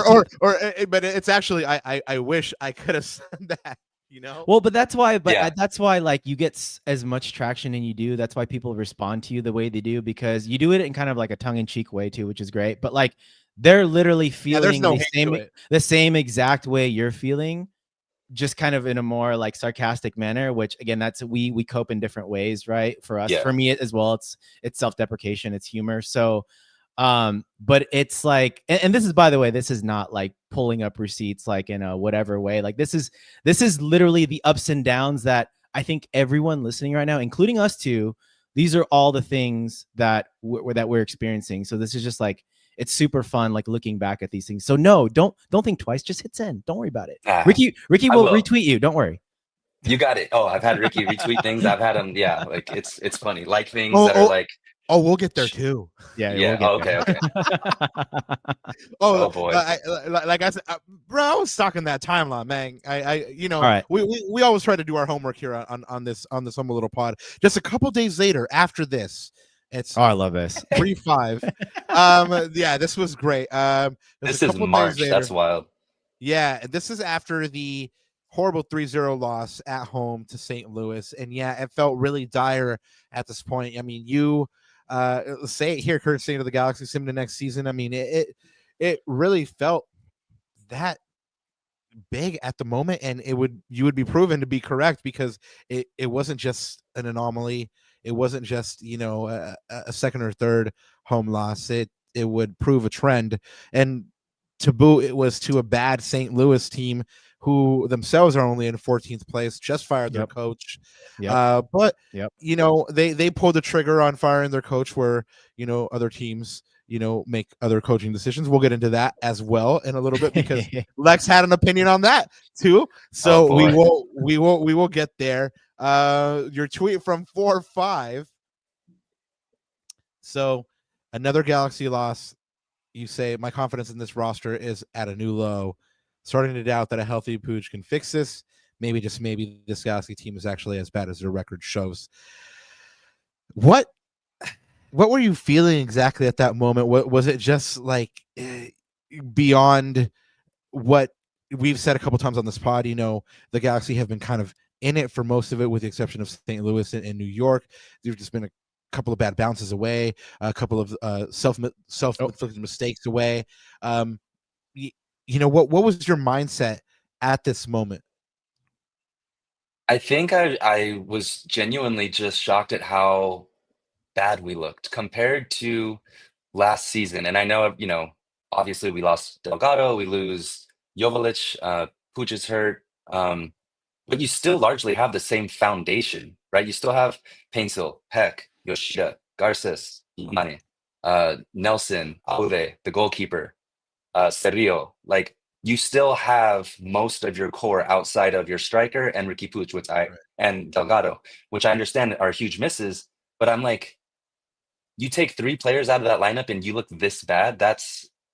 but it's actually I wish I could have said that. You know. Well, but that's why. That's why, like, you get as much traction and you do. That's why people respond to you the way they do, because you do it in kind of like a tongue-in-cheek way too, which is great. But like, they're literally feeling the same exact way you're feeling, just kind of in a more like sarcastic manner. Which again, that's we cope in different ways, right? For us, for me as well, it's self-deprecation, it's humor. So. But it's like, and this is, by the way, this is not like pulling up receipts like in a whatever way. Like this is literally the ups and downs that I think everyone listening right now, including us too, these are all the things that we're experiencing. So this is just like, it's super fun, like looking back at these things. So no, don't think twice. Just hit send. Don't worry about it. Ricky will retweet you. Don't worry. You got it. Oh, I've had Ricky retweet things. I've had him. Yeah, like it's funny. Like things that are like. Oh, we'll get there too. Yeah. We'll okay. oh boy. Like I said, bro, I was stalking that timeline, man. You know, right. we always try to do our homework here on this humble little pod. Just a couple days later, after this, it's I love this 3-5. Yeah, this was great. This is March. That's wild. Yeah, this is after the horrible 3-0 loss at home to St. Louis, and yeah, it felt really dire at this point. I mean, you. Say it here, Kurt, saying to the Galaxy sim the next season. I mean, it really felt that big at the moment, and you would be proven to be correct, because it wasn't just an anomaly. It wasn't just, you know, a second or third home loss. It would prove a trend, and to boot, it was to a bad St. Louis team who themselves are only in 14th place, just fired their coach. But you know, they pulled the trigger on firing their coach, where, you know, other teams, you know, make other coaching decisions. We'll get into that as well in a little bit, because Lex had an opinion on that too. So we will get there. Your tweet from 4-5. So another Galaxy loss. You say, my confidence in this roster is at a new low. Starting to doubt that a healthy Pooch can fix this. Maybe, just maybe, this Galaxy team is actually as bad as their record shows. What were you feeling exactly at that moment? What was it? Just like beyond what we've said a couple times on this pod? You know, the Galaxy have been kind of in it for most of it, with the exception of St. Louis and New York. There's just been a couple of bad bounces away, a couple of self-inflicted mistakes away. You know, what was your mindset at this moment? I think I was genuinely just shocked at how bad we looked compared to last season. And I know, you know, obviously we lost Delgado, we lose Joveljic, Puig is hurt, but you still largely have the same foundation, right? You still have Painsil, Peck, Yoshida, Garces, Mane, Nelson, Aude, the goalkeeper, Cerrillo. Like, you still have most of your core outside of your striker and Ricky Puig, and Delgado, which I understand are huge misses. But I'm like, you take 3 players out of that lineup and you look this bad.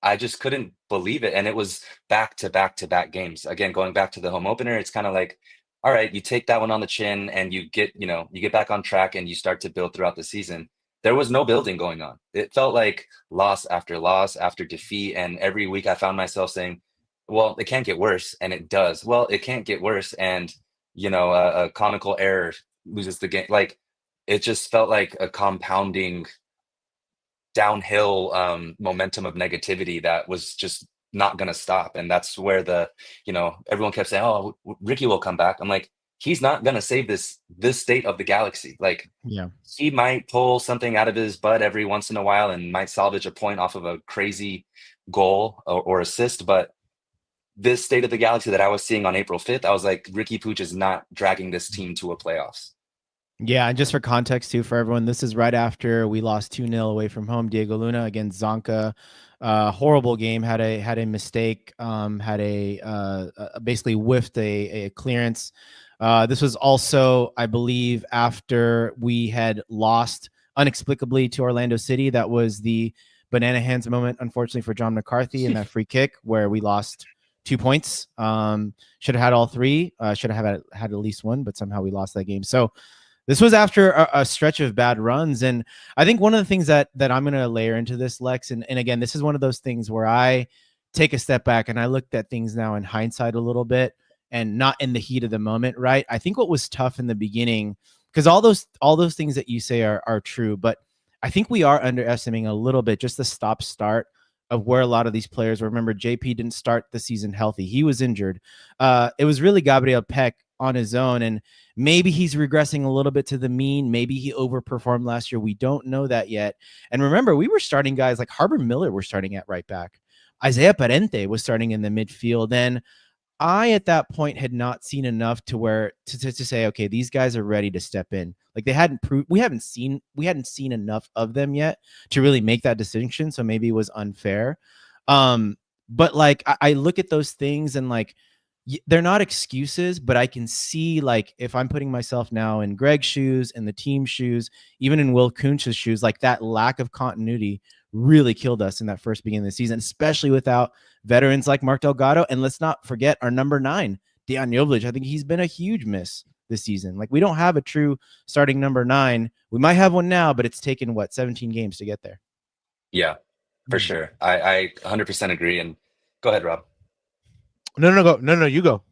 I just couldn't believe it. And it was back to back to back games. Again, going back to the home opener, it's kind of like, all right, you take that one on the chin and you get back on track and you start to build throughout the season. There was no building going on. It felt like loss after defeat. And every week I found myself saying, well, it can't get worse, and it does. Well, it can't get worse, and a comical error loses the game. Like, it just felt like a compounding downhill momentum of negativity that was just not going to stop. And that's where everyone kept saying, "Oh, Ricky will come back." I'm like, he's not going to save this state of the Galaxy. Like, Yeah. he might pull something out of his butt every once in a while and might salvage a point off of a crazy goal or assist, but this state of the Galaxy that I was seeing on April 5th, I was like, Ricky Pooch is not dragging this team to a playoffs. Yeah, and just for context too, for everyone, this is right after we lost 2-0 away from home. Diego Luna against Zonka, horrible game. Had a mistake. Had basically whiffed a clearance. This was also, I believe, after we had lost inexplicably to Orlando City. That was the banana hands moment, unfortunately, for John McCarthy in that free kick where we lost 2 points. Should have had all three. Should have had at least one, but somehow we lost that game. So this was after a stretch of bad runs. And I think one of the things that I'm going to layer into this, Lex, and again, this is one of those things where I take a step back and I looked at things now in hindsight a little bit and not in the heat of the moment, right? I think what was tough in the beginning, because all those things that you say are true, but I think we are underestimating a little bit just the stop-start of where a lot of these players were. Remember, JP didn't start the season healthy. He was injured. It was really Gabriel Peck on his own, and maybe he's regressing a little bit to the mean. Maybe he overperformed last year. We don't know that yet. And remember, we were starting guys like Harbor Miller were starting at right back. Isaiah Parente was starting in the midfield. And I, at that point, had not seen enough to where to say, okay, these guys are ready to step in. Like, they hadn't proved, we hadn't seen enough of them yet to really make that distinction. So maybe it was unfair. But like, I look at those things and like, they're not excuses, but I can see, like, if I'm putting myself now in Greg's shoes, in the team shoes, even in Will Kuntz's shoes, like, that lack of continuity really killed us in that first beginning of the season, especially without veterans like Mark Delgado. And let's not forget our number 9, Dejan Jovic. I think he's been a huge miss this season. Like, we don't have a true starting number 9. We might have one now, but it's taken 17 games to get there. Yeah, for sure. I 100% agree. And go ahead, Rob. No, you go.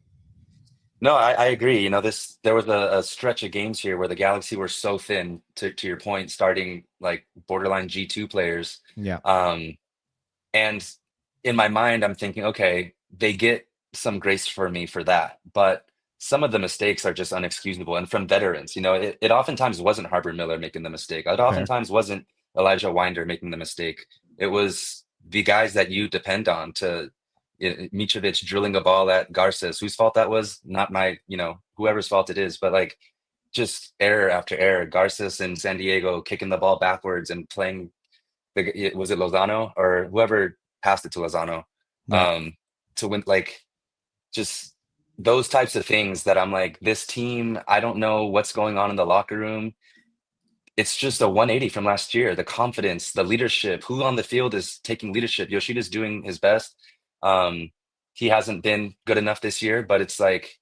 No, I agree. There was a stretch of games here where the Galaxy were so thin, to your point, starting like borderline G2 players. Yeah. And in my mind, I'm thinking, okay, they get some grace for me for that, but some of the mistakes are just unexcusable. And from veterans, it oftentimes wasn't Harbor Miller making the mistake. It oftentimes wasn't Elijah Winder making the mistake. It was the guys that you depend on to. Mitrovic drilling a ball at Garces, whose fault that was, not my, whoever's fault it is, but like, just error after error. Garces and San Diego kicking the ball backwards and playing, was it Lozano or whoever passed it to Lozano, to win, like, just those types of things that I'm like, this team, I don't know what's going on in the locker room. It's just a 180 from last year. The confidence, the leadership, who on the field is taking leadership. Yoshida's doing his best. He hasn't been good enough this year, but it's like,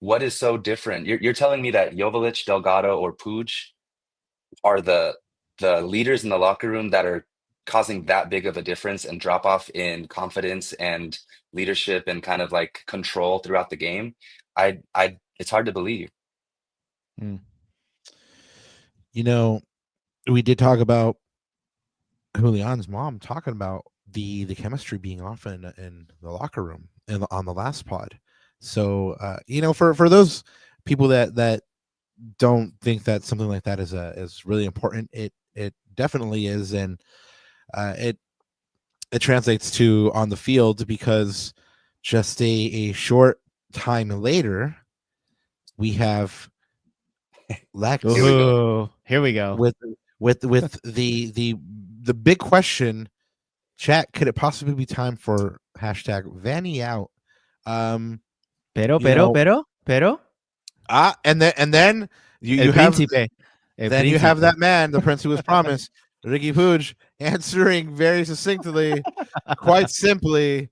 what is so different? You're telling me that Jovic, Delgado, or Puig are the leaders in the locker room that are causing that big of a difference and drop off in confidence and leadership and kind of like control throughout the game? It's hard to believe. We did talk about Julian's mom talking about the chemistry being off in the locker room and on the last pod. So for those people that don't think that something like that is really important, it definitely is, and it translates to on the field, because just a short time later we have Lex. Here we go. With the big question. Chat, could it possibly be time for hashtag Vanny out? Pero. And then you have that man, the prince who was promised, Ricky Pooch, answering very succinctly, quite simply,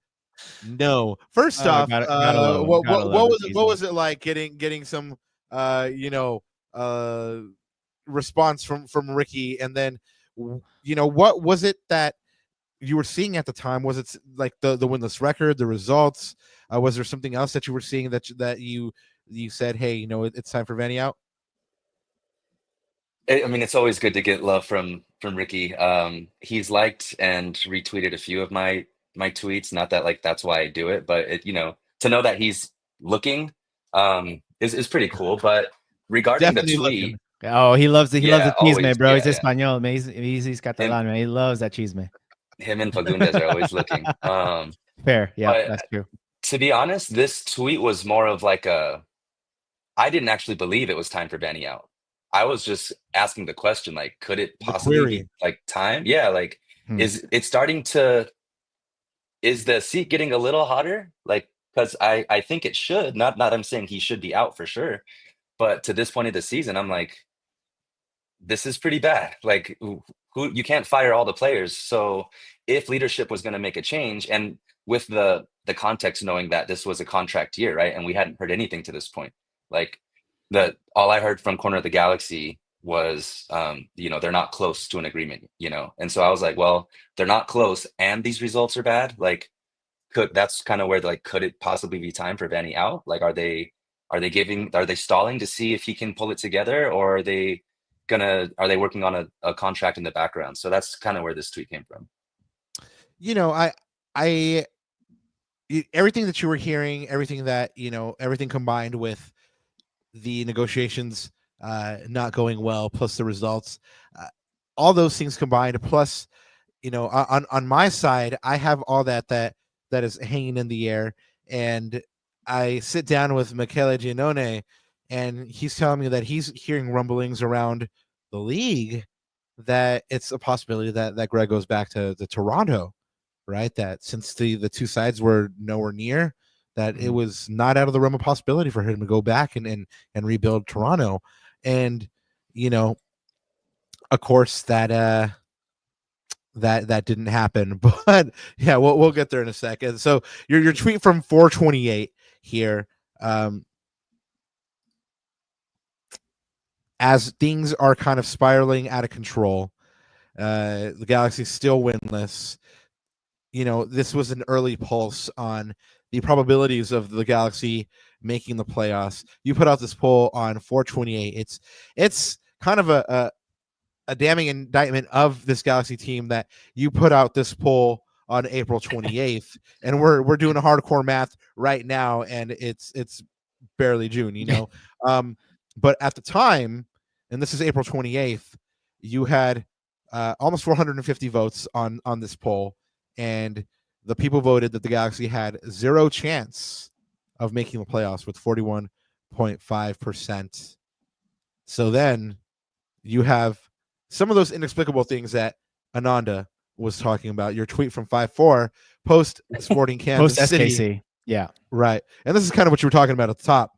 no. First off, what was it like getting some response from Ricky, and then what was it that you were seeing at the time? Was it like the winless record, the results? Was there something else that you were seeing that you said, hey, it's time for Vanny out? I mean, it's always good to get love from Ricky. He's liked and retweeted a few of my tweets. Not that like that's why I do it, but to know that he's looking is pretty cool. But regarding the Definitely looking. tweet, Oh, he loves the yeah, chisme, always, bro. yeah, He's yeah. Espanol, man. He's Catalan, man. He loves that chisme. Him and Fagundes are always looking. Fair, yeah, But that's true. to be honest, this tweet was more of like I didn't actually believe it was time for Benny out. I was just asking the question, like, could it The possibly query. be like time? Yeah, like, Hmm. is the seat getting a little hotter? Like, because I think it should. Not I'm saying he should be out for sure, but to this point of the season, I'm like, this is pretty bad. Like, who you can't fire all the players. So if leadership was going to make a change, and with the context knowing that this was a contract year, right, and we hadn't heard anything to this point, like all I heard from Corner of the Galaxy was they're not close to an agreement, and so I was like, well, they're not close and these results are bad. Like, that's kind of where like, could it possibly be time for Vanny out? Like, are they stalling to see if he can pull it together, or are they working on a contract in the background? So that's kind of where this tweet came from. Everything that you were hearing, everything that everything combined with the negotiations not going well, plus the results, all those things combined, plus on my side, I have all that is hanging in the air, and I sit down with Michele Giannone, and he's telling me that he's hearing rumblings around the league that it's a possibility that Greg goes back to Toronto, right? That since the two sides were nowhere near, that it was not out of the realm of possibility for him to go back and rebuild Toronto. And of course that didn't happen. But yeah, we'll get there in a second. So your tweet from 428 here, as things are kind of spiraling out of control, the Galaxy's still winless. This was an early pulse on the probabilities of the Galaxy making the playoffs. You put out this poll on 428. It's kind of a damning indictment of this Galaxy team that you put out this poll on April 28th, and we're doing a hardcore math right now, and it's barely June, but at the time, and this is April 28th, you had almost 450 votes on this poll, and the people voted that the Galaxy had zero chance of making the playoffs with 41.5%. So then you have some of those inexplicable things that Ananda was talking about. Your tweet from 5-4 post Sporting Kansas Post City. SKC. Yeah. Right. And this is kind of what you were talking about at the top.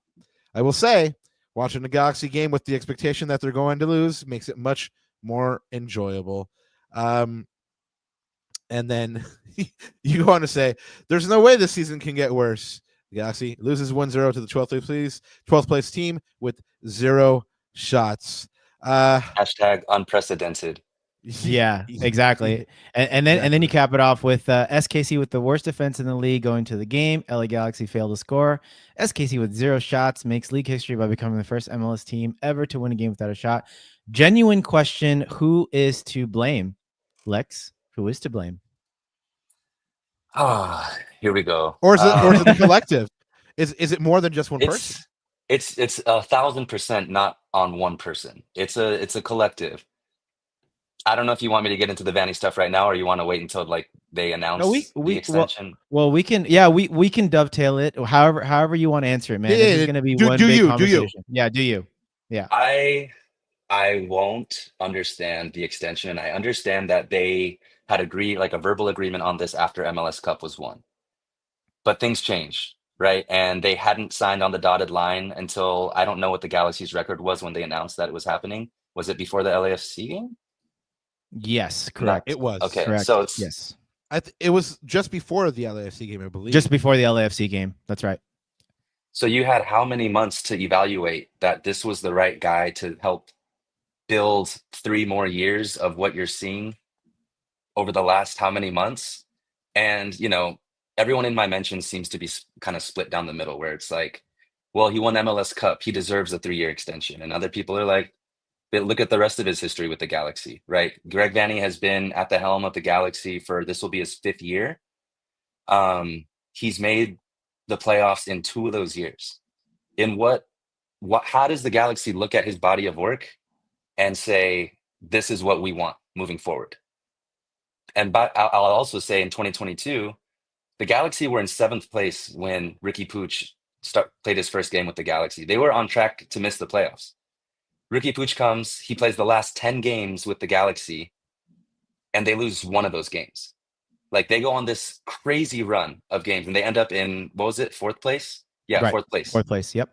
I will say, watching the Galaxy game with the expectation that they're going to lose makes it much more enjoyable. And then you go on to say, there's no way this season can get worse. The Galaxy loses 1-0 to the 12th place team with 0 shots. Hashtag unprecedented. Yeah, exactly. And then you cap it off with SKC with the worst defense in the league going to the game. LA Galaxy failed to score. SKC with 0 shots makes league history by becoming the first MLS team ever to win a game without a shot. Genuine question: who is to blame? Lex, who is to blame? Here we go. Or is it the collective? Is it more than just one person? It's 1,000% not on one person. It's a collective. I don't know if you want me to get into the Vanny stuff right now, or you want to wait until like they announce the extension. Well, we can dovetail it. However you want to answer it, man. This is going to be one big conversation. Yeah, do you? Yeah. I won't understand the extension, and I understand that they had a verbal agreement on this after MLS Cup was won. But things changed, right? And they hadn't signed on the dotted line until, I don't know what the Galaxy's record was when they announced that it was happening. Was it before the LAFC game? Yes, correct. It was. Okay, correct. so it's yes. It was just before the LAFC game, I believe. Just before the LAFC game. That's right. So you had how many months to evaluate that this was the right guy to help build 3 more years of what you're seeing over the last how many months. And, you know, everyone in my mentions seems to be kind of split down the middle, where it's like, well, he won MLS Cup, he deserves a 3-year extension. And other people are like, but look at the rest of his history with the Galaxy, right? Greg Vanney has been at the helm of the Galaxy for, this will be his 5th year. He's made the playoffs in 2 of those years. In how does the Galaxy look at his body of work and say, this is what we want moving forward? And I'll also say in 2022, the Galaxy were in 7th place when Ricky Pooch played his first game with the Galaxy. They were on track to miss the playoffs. Ricky Pooch comes, he plays the last 10 games with the Galaxy, and they lose 1 of those games. Like, they go on this crazy run of games, and they end up in, what was it, 4th place? Yeah, Right. 4th place. 4th place, yep.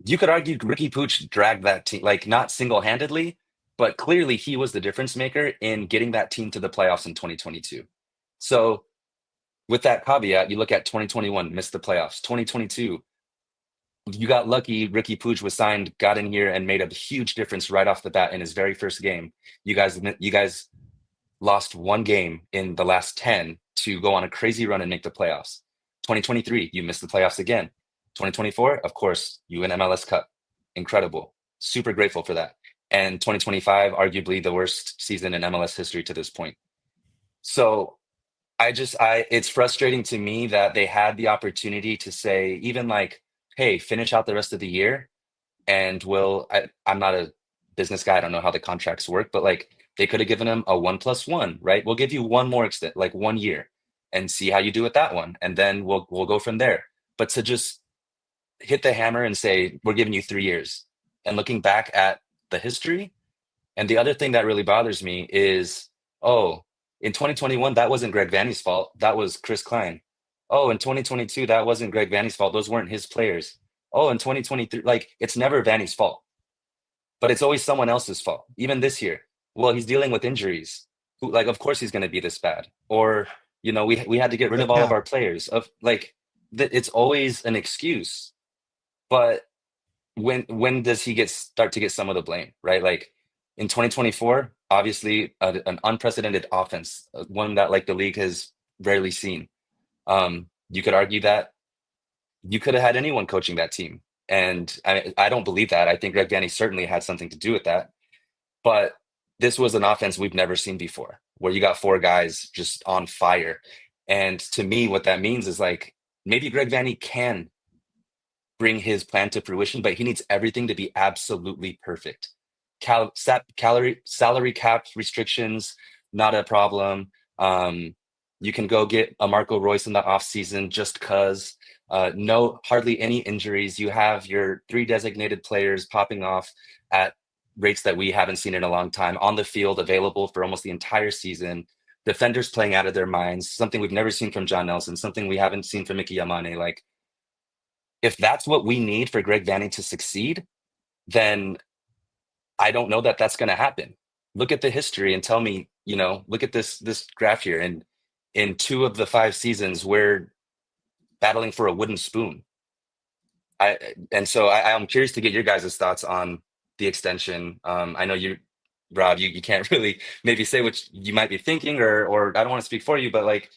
You could argue Ricky Pooch dragged that team, like, not single-handedly, but clearly he was the difference maker in getting that team to the playoffs in 2022. So with that caveat, you look at 2021, missed the playoffs. 2022, you got lucky. Ricky Pooch was signed, got in here, and made a huge difference right off the bat in his very first game. You guys lost 1 game in the last 10 to go on a crazy run and make the playoffs. 2023, you missed the playoffs again. 2024, of course, you win MLS Cup. Incredible. Super grateful for that. And 2025, arguably the worst season in MLS history to this point. So it's frustrating to me that they had the opportunity to say, even like, hey, finish out the rest of the year, and I'm not a business guy, I don't know how the contracts work, but like, they could have given him a 1+1, right? We'll give you 1 more extent, like 1 year, and see how you do with that one, and then we'll go from there. But to just hit the hammer and say, we're giving you 3 years, and looking back at the history, and the other thing that really bothers me is, oh, in 2021, that wasn't Greg Vanney's fault, that was Chris Klein. Oh, in 2022, that wasn't Greg Vanney's fault, those weren't his players. Oh, in 2023, like, it's never Vanney's fault, but it's always someone else's fault. Even this year, well, he's dealing with injuries. Like, of course he's going to be this bad. Or, you know, we had to get rid of all of our players. It's always an excuse. But when does he start to get some of the blame, right? Like, in 2024, obviously an unprecedented offense, one that like the league has rarely seen. You could argue that you could have had anyone coaching that team. And I don't believe that. I think Greg Vanney certainly had something to do with that. But this was an offense we've never seen before, where you got 4 guys just on fire. And to me, what that means is, like, maybe Greg Vanney can bring his plan to fruition, but he needs everything to be absolutely perfect. Salary cap restrictions, not a problem. You can go get a Marco Royce in the offseason just because. Hardly any injuries. You have your 3 designated players popping off at rates that we haven't seen in a long time, on the field, available for almost the entire season. Defenders playing out of their minds, something we've never seen from John Nelson, something we haven't seen from Mickey Giannone. Like, if that's what we need for Greg Vanney to succeed, then I don't know that that's going to happen. Look at the history and tell me, you know, look at this graph here. And in 2 of the 5 seasons, we're battling for a wooden spoon. I'm curious to get your guys' thoughts on the extension. I know Rob, you can't really maybe say what you might be thinking, or I don't want to speak for you, but like,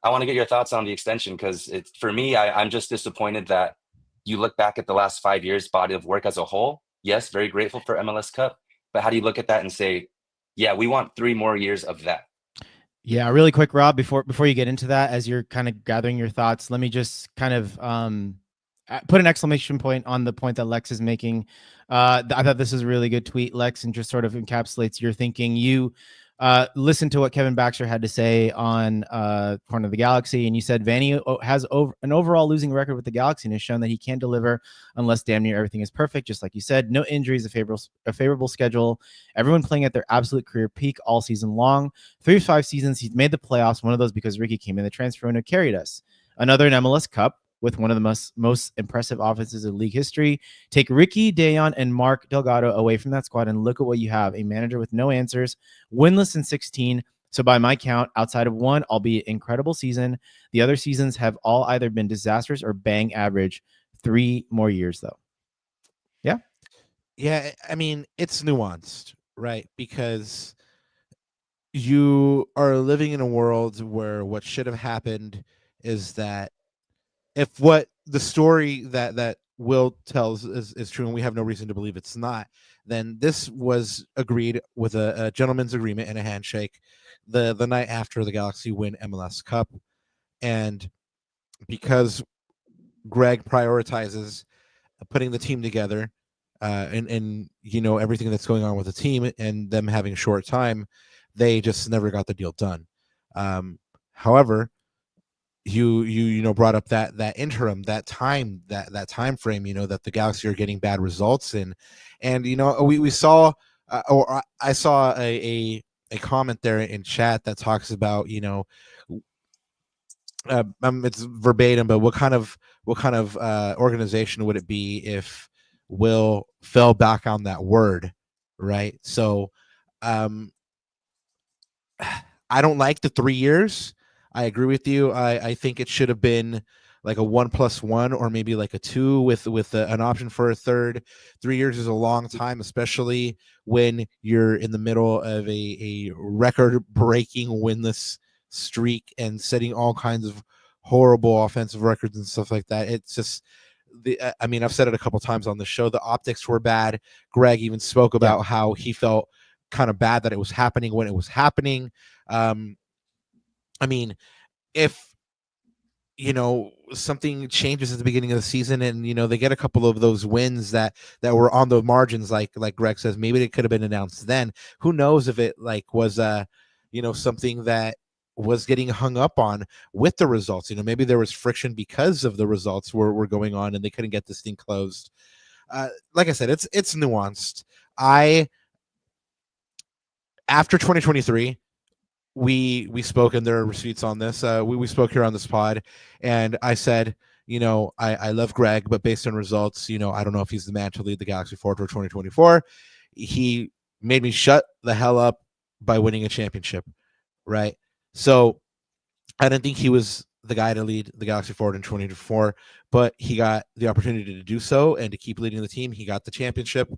I want to get your thoughts on the extension, because for me, I'm just disappointed that you look back at the last 5 years body of work as a whole. Yes, very grateful for MLS Cup, but how do you look at that and say, yeah, we want 3 more years of that? Yeah, really quick, Rob, before you get into that, as you're kind of gathering your thoughts, let me just kind of put an exclamation point on the point that Lex is making. I thought this is a really good tweet, Lex, and just sort of encapsulates your thinking. You listened to what Kevin Baxter had to say on Corner of the Galaxy, and you said Vanney has an overall losing record with the Galaxy and has shown that he can deliver unless damn near everything is perfect. Just like you said, no injuries, a favorable schedule, everyone playing at their absolute career peak all season long. 3 of 5 seasons he's made the playoffs. One of those because Ricky came in the transfer window, carried us. Another in MLS Cup with one of the most impressive offenses in league history. Take Ricky, Dayon, and Mark Delgado away from that squad, and look at what you have: a manager with no answers, winless in 16. So by my count, outside of one, albeit incredible season, the other seasons have all either been disastrous or bang average. 3 more years, though. Yeah? Yeah, I mean, it's nuanced, right? Because you are living in a world where what should have happened is that if what the story that Will tells is true, and we have no reason to believe it's not, then this was agreed with a gentleman's agreement and a handshake the night after the Galaxy win MLS Cup. And because Greg prioritizes putting the team together, and everything that's going on with the team and them having a short time, they just never got the deal done. However, you brought up that interim, that time frame, that the Galaxy are getting bad results in, and we saw, or I saw a comment there in chat that talks about it's verbatim, but what kind of organization would it be if Will fell back on that word, right? So I don't like the 3 years. I agree with you. I think it should have been like a 1+1 or maybe like a 2 with an option for a third. 3 years is a long time, especially when you're in the middle of a record-breaking winless streak and setting all kinds of horrible offensive records and stuff like that. It's just I've said it a couple times on the show. The optics were bad. Greg even spoke about how he felt kind of bad that it was happening when it was happening. If something changes at the beginning of the season and they get a couple of those wins that were on the margins, like Greg says, maybe it could have been announced then. Who knows if it was something that was getting hung up on with the results. Maybe there was friction because of the results were going on and they couldn't get this thing closed. Like I said, it's nuanced. After 2023, we spoke, and there are receipts on this. We spoke here on this pod, and I said, I love Greg, but based on results, I don't know if he's the man to lead the Galaxy forward for 2024. He made me shut the hell up by winning a championship, right? So I didn't think he was the guy to lead the Galaxy forward in 2024, but he got the opportunity to do so and to keep leading the team. He got the championship.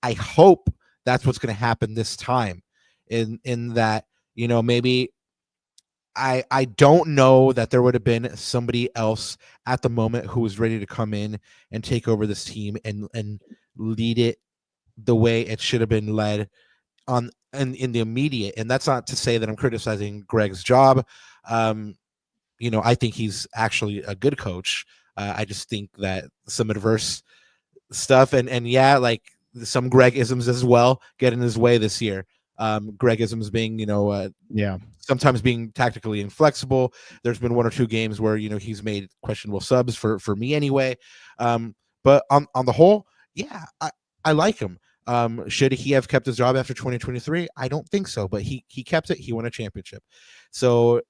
I hope that's what's going to happen this time, in that, maybe I don't know that there would have been somebody else at the moment who was ready to come in and take over this team and lead it the way it should have been led in the immediate. And that's not to say that I'm criticizing Greg's job. I think he's actually a good coach. I just think that some adverse stuff and like some Greg-isms as well get in his way this year. Greg-isms being, sometimes being tactically inflexible. There's been 1 or 2 games where, he's made questionable subs for me anyway. But on the whole, yeah, I like him. Should he have kept his job after 2023? I don't think so, but he kept it. He won a championship. So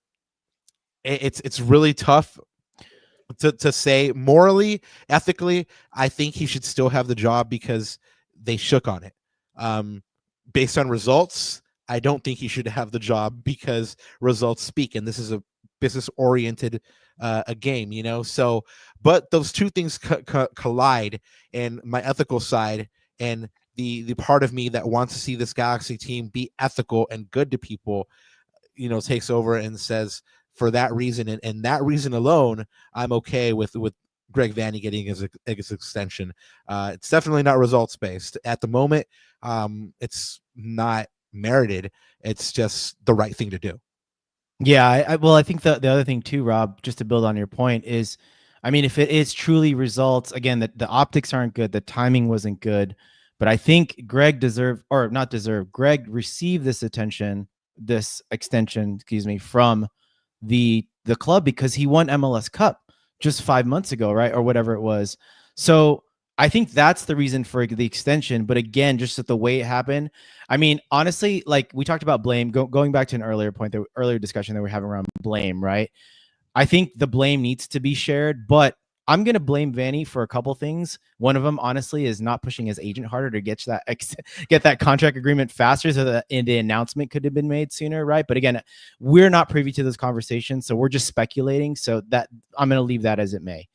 it's really tough to say morally, ethically. I think he should still have the job because they shook on it. Based on results, I don't think he should have the job because results speak, and this is a business-oriented a game, So, but those two things collide, and my ethical side and the part of me that wants to see this Galaxy team be ethical and good to people, takes over and says, for that reason and that reason alone, I'm okay with Greg Vanney getting his extension. It's definitely not results based at the moment. It's not merited. It's just the right thing to do. Yeah, well, I think the other thing too, Rob, just to build on your point is, if it is truly results, again, that the optics aren't good, the timing wasn't good, but I think Greg Greg received this extension, from the club because he won MLS Cup just 5 months ago, right? Or whatever it was. So I think that's the reason for the extension. But again, just at the way it happened, honestly, like we talked about blame, going back to an earlier point, the earlier discussion that we're having around blame, right? I think the blame needs to be shared, but I'm going to blame Vanney for a couple things. One of them, honestly, is not pushing his agent harder to get that contract agreement faster so that the announcement could have been made sooner, right? But again, we're not privy to this conversation, so we're just speculating. So that I'm going to leave that as it may.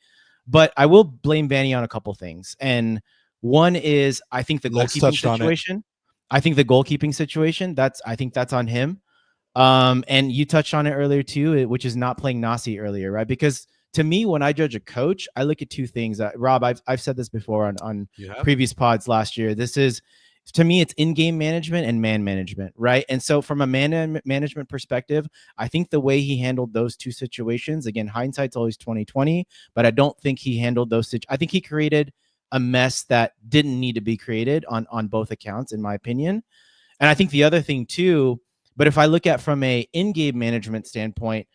But I will blame Vanney on a couple things. And one is, I think the goalkeeping situation. I think the goalkeeping situation, I think that's on him. And you touched on it earlier too, which is not playing Nasi earlier, right? Because to me, when I judge a coach, I look at two things. Rob, I've said this before on previous pods last year. This is, to me, it's in-game management and man management, right? And so from a man management perspective, I think the way he handled those two situations, again, hindsight's always 20/20, but I don't think he handled those. I think he created a mess that didn't need to be created on both accounts, in my opinion. And I think the other thing too, but if I look at from a in-game management standpoint,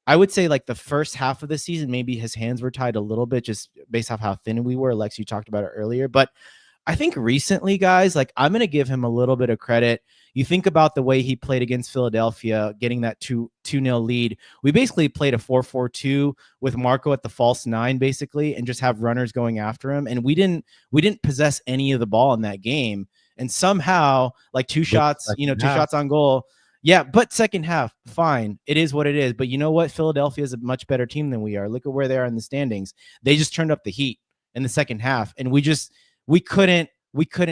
I would say like the first half of the season, maybe his hands were tied a little bit just based off how thin we were. Lex, you talked about it earlier, but I think recently, guys, like I'm going to give him a little bit of credit. You think about the way he played against Philadelphia, getting that 2-0 lead. We basically played a 4-4-2 with Marco at the false 9, basically, and just have runners going after him. And we didn't possess any of the ball in that game. And somehow, like two shots on goal. Yeah, but second half, fine. It is what it is. But you know what? Philadelphia is a much better team than we are. Look at where they are in the standings. They just turned up the heat in the second half, and we couldn't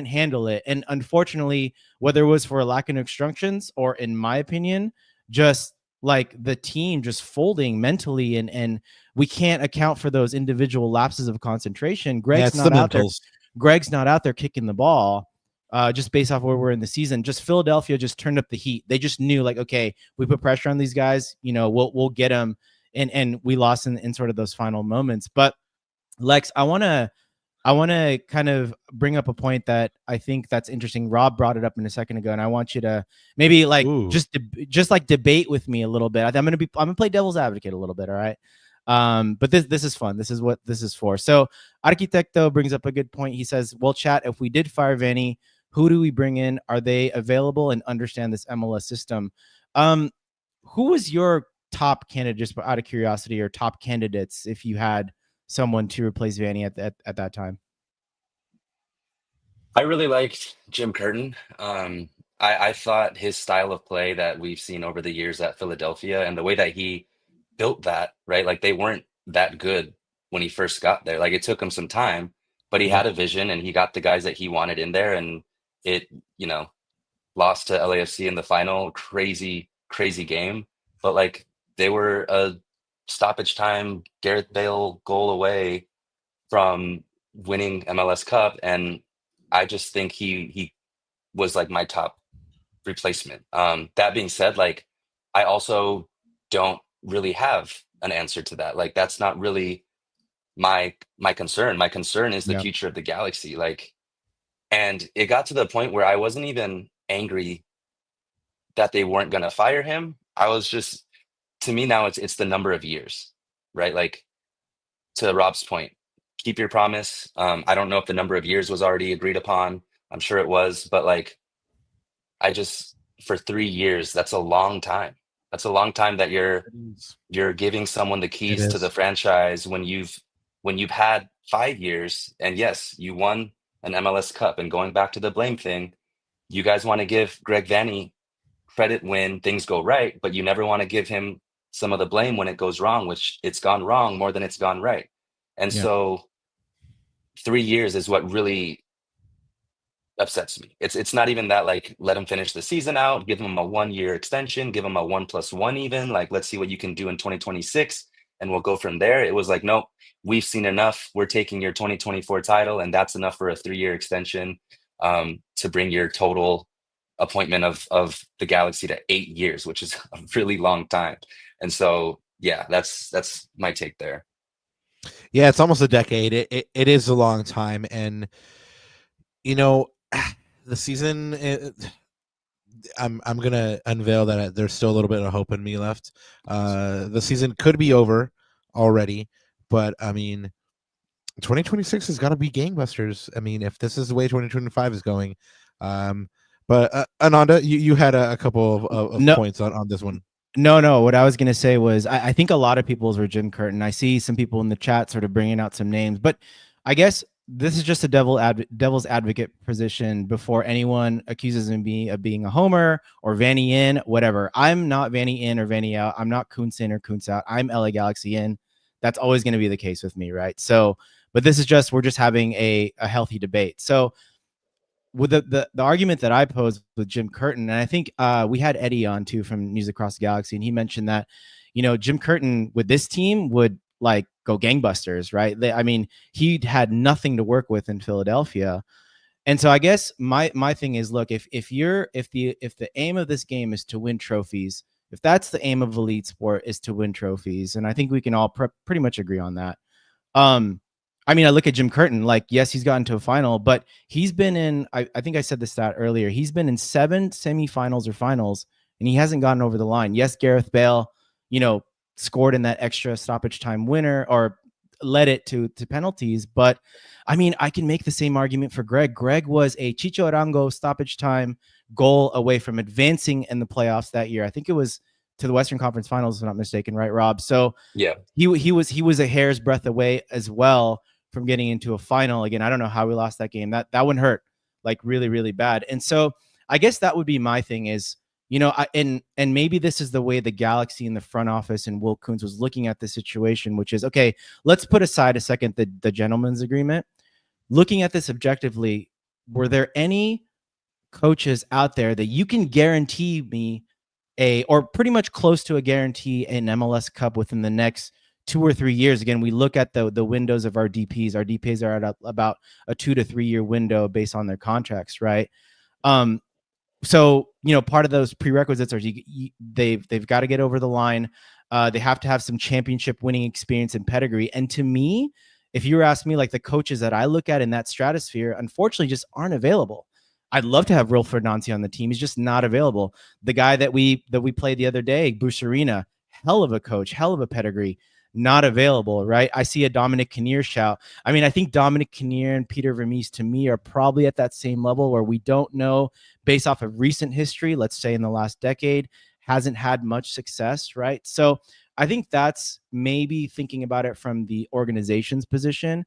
handle it. And unfortunately, whether it was for a lack of instructions or, in my opinion, just like the team just folding mentally, and we can't account for those individual lapses of concentration. Greg's not out there kicking the ball. Just based off where we're in the season, just Philadelphia just turned up the heat. They just knew, like, okay, we put pressure on these guys, we'll get them, and we lost in sort of those final moments. But Lex, I want to kind of bring up a point that I think that's interesting. Rob brought it up in a second ago, and I want you to maybe like just like debate with me a little bit. I'm gonna play devil's advocate a little bit, all right? But this is fun. This is what this is for. So Arquitekto brings up a good point. He says, well, chat, if we did fire Vanny, who do we bring in? Are they available and understand this MLS system? Who was your top candidate, just out of curiosity, or top candidates if you had someone to replace Vanny at that time? I really liked Jim Curtin. I thought his style of play that we've seen over the years at Philadelphia, and the way that he built that, right? Like, they weren't that good when he first got there. Like, it took him some time, but he had a vision, and he got the guys that he wanted in there, and it, lost to LAFC in the final. Crazy game. But like, they were a stoppage time Gareth Bale goal away from winning MLS Cup, and I just think he was like my top replacement. That being said, like, I also don't really have an answer to that. Like, that's not really my concern. My concern is the future of the Galaxy. Like, and it got to the point where I wasn't even angry that they weren't going to fire him. I was just, to me now, it's the number of years, right? Like, to Rob's point, keep your promise. I don't know if the number of years was already agreed upon. I'm sure it was, but like, for 3 years, that's a long time. That's a long time that you're giving someone the keys to the franchise when you've had 5 years, and yes, you won an MLS Cup. And going back to the blame thing, you guys want to give Greg Vanny credit when things go right, but you never want to give him some of the blame when it goes wrong, which it's gone wrong more than it's gone right. And so 3 years is what really upsets me. It's not even that, like, let him finish the season out, give him a 1-year extension, give him a 1+1 even, like, let's see what you can do in 2026, and we'll go from there. It was like, nope, we've seen enough. We're taking your 2024 title, and that's enough for a 3-year extension, to bring your total appointment of the Galaxy to 8 years, which is a really long time. And so, yeah, that's my take there. Yeah, it's almost a decade. It is a long time, and the season. I'm gonna unveil that there's still a little bit of hope in me left. The season could be over already, but I mean, 2026 is gonna be gangbusters. I mean, if this is the way 2025 is going. But Ananda, you had a couple of points on this one. No. What I was going to say was I think a lot of people's were Jim Curtin. I see some people in the chat sort of bringing out some names, but I guess this is just a devil's advocate position before anyone accuses me of being a homer or Vanny in, whatever. I'm not Vanny in or Vanny out. I'm not Kuntz in or Kuntz out. I'm LA Galaxy in. That's always going to be the case with me, right? So, but this is we're just having a healthy debate. So with the argument that I posed with Jim Curtin, and I think we had Eddie on too from News Across the Galaxy, and he mentioned that, Jim Curtin with this team would like go gangbusters, right? I mean, he had nothing to work with in Philadelphia. And so I guess my thing is, look, if the aim of this game is to win trophies, if that's the aim of elite sport is to win trophies, and I think we can all pretty much agree on that. I mean, I look at Jim Curtin, like, yes, he's gotten to a final, but he's been in, I think I said this stat earlier, he's been in 7 semifinals or finals, and he hasn't gotten over the line. Yes, Gareth Bale, scored in that extra stoppage time winner or led it to penalties. But I mean, I can make the same argument for Greg. Greg was a Chicho Arango stoppage time goal away from advancing in the playoffs that year. I think it was to the Western Conference Finals, if I'm not mistaken, right, Rob? So yeah, he was a hair's breadth away as well from getting into a final. Again, I don't know how we lost that game. That one hurt like really, really bad. And so I guess that would be my thing is, and maybe this is the way the Galaxy in the front office and Will Kuntz was looking at the situation, which is, okay, let's put aside a second the gentleman's agreement. Looking at this objectively, were there any coaches out there that you can guarantee me or pretty much close to a guarantee an MLS Cup within the next 2 or 3 years? Again, we look at the windows of our DPs. Our DPs are at about a 2 to 3 year window based on their contracts, right? So, part of those prerequisites are they've got to get over the line. They have to have some championship winning experience and pedigree. And to me, if you were asking me, like, the coaches that I look at in that stratosphere, unfortunately, just aren't available. I'd love to have Wilfred Nancy on the team. He's just not available. The guy that we played the other day, Bruce Arena, hell of a coach, hell of a pedigree, not available, right? I see a Dominic Kinnear shout. I mean, I think Dominic Kinnear and Peter Vermees, to me, are probably at that same level where we don't know, based off of recent history, let's say in the last decade, hasn't had much success, right? So I think that's maybe thinking about it from the organization's position.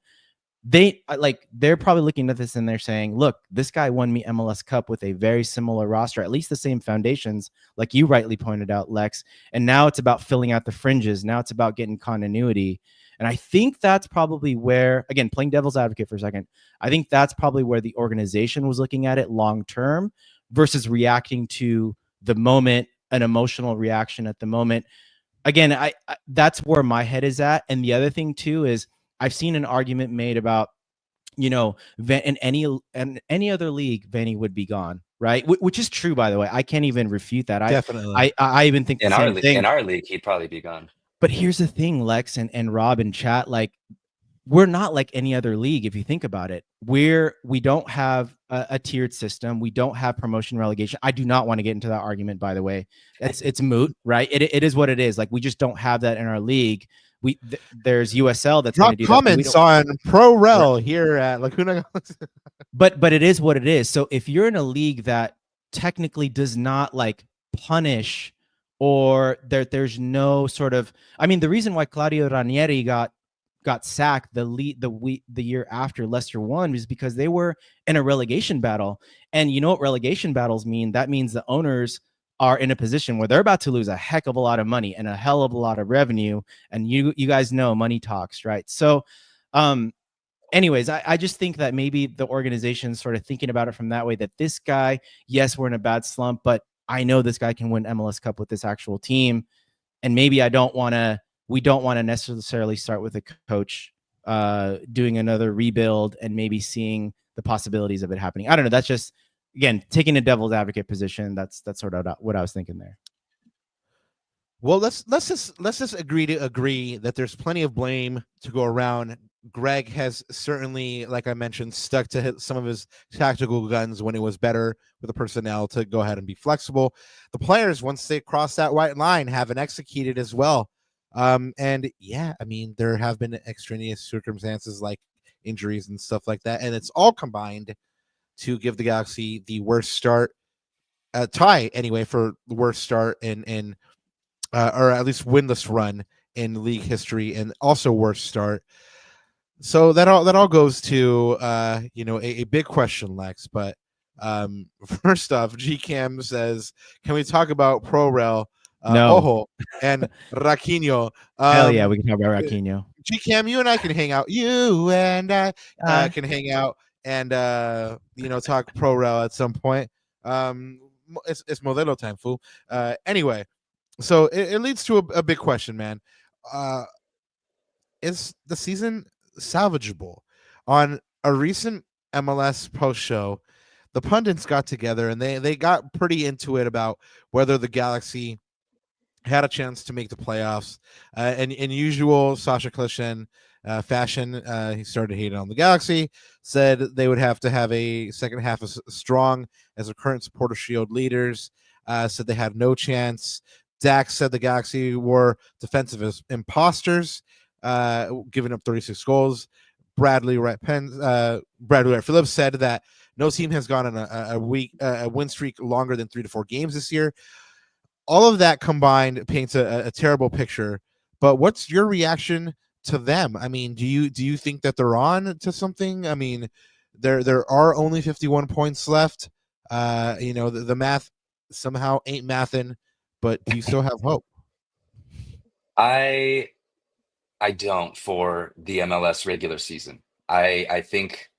They're probably looking at this and they're saying, look, this guy won me MLS Cup with a very similar roster, at least the same foundations, like you rightly pointed out, Lex. And now it's about filling out the fringes. Now it's about getting continuity. And I think that's probably where, again, playing devil's advocate for a second, I think that's probably where the organization was looking at it long term versus reacting to the moment, an emotional reaction at the moment. Again, I that's where my head is at. And the other thing too is, I've seen an argument made about, in any other league, Vanny would be gone, right? Which is true, by the way. I can't even refute that. Definitely. I even think in the our same thing. In our league, he'd probably be gone. But here's the thing, Lex and Rob in chat, like, we're not like any other league. If you think about it, we don't have a tiered system. We don't have promotion relegation. I do not want to get into that argument, by the way. It's moot, right? It is what it is. Like, we just don't have that in our league. There's USL that's going to do comments that. on ProRel here at Laguna. but it is what it is. So if you're in a league that technically does not like punish, or there's no sort of, I mean, the reason why Claudio Ranieri got sacked the year after Leicester won was because they were in a relegation battle. And you know what relegation battles mean? That means the owners are in a position where they're about to lose a heck of a lot of money and a hell of a lot of revenue. And you guys know money talks, right? So anyways, I just think that maybe the organization's sort of thinking about it from that way, that this guy, yes, we're in a bad slump, but I know this guy can win MLS Cup with this actual team. And maybe we don't want to necessarily start with a coach doing another rebuild and maybe seeing the possibilities of it happening. I don't know. That's just, again, taking a devil's advocate position. That's sort of what I was thinking there. Well, let's just agree that there's plenty of blame to go around. Greg has certainly, like I mentioned, stuck to some of his tactical guns when it was better with the personnel to go ahead and be flexible. The players, once they cross that white line, haven't executed as well. And yeah, I mean, there have been extraneous circumstances like injuries and stuff like that, and it's all combined to give the Galaxy the worst start, tie anyway, for the worst start in or at least winless run in league history, and also worst start. So that all goes to a big question, Lex. But first off, GCam says, can we talk about ProRel? No. Ojo and Raquinho. Hell yeah, we can talk about Raquinho. GCam, you and I can hang out. You and I can hang out and talk pro rel at some point. It's Modelo time, fool. Anyway, so it leads to a big question, man. Is the season salvageable? On a recent MLS post show, the pundits got together and they got pretty into it about whether the Galaxy had a chance to make the playoffs. And in usual Sasha Kleshen fashion, he started hating on the Galaxy, said they would have to have a second half as strong as the current supporter shield leaders, said they had no chance. Dax said the Galaxy were defensive as imposters, giving up 36 goals. Bradley Wright Phillips said that no team has gone on a win streak longer than 3 to 4 games this year. All of that combined paints a terrible picture. But what's your reaction to them? I mean, do you think that they're on to something? I mean, there are only 51 points left. The math somehow ain't mathing, but do you still have hope? I don't for the MLS regular season. I think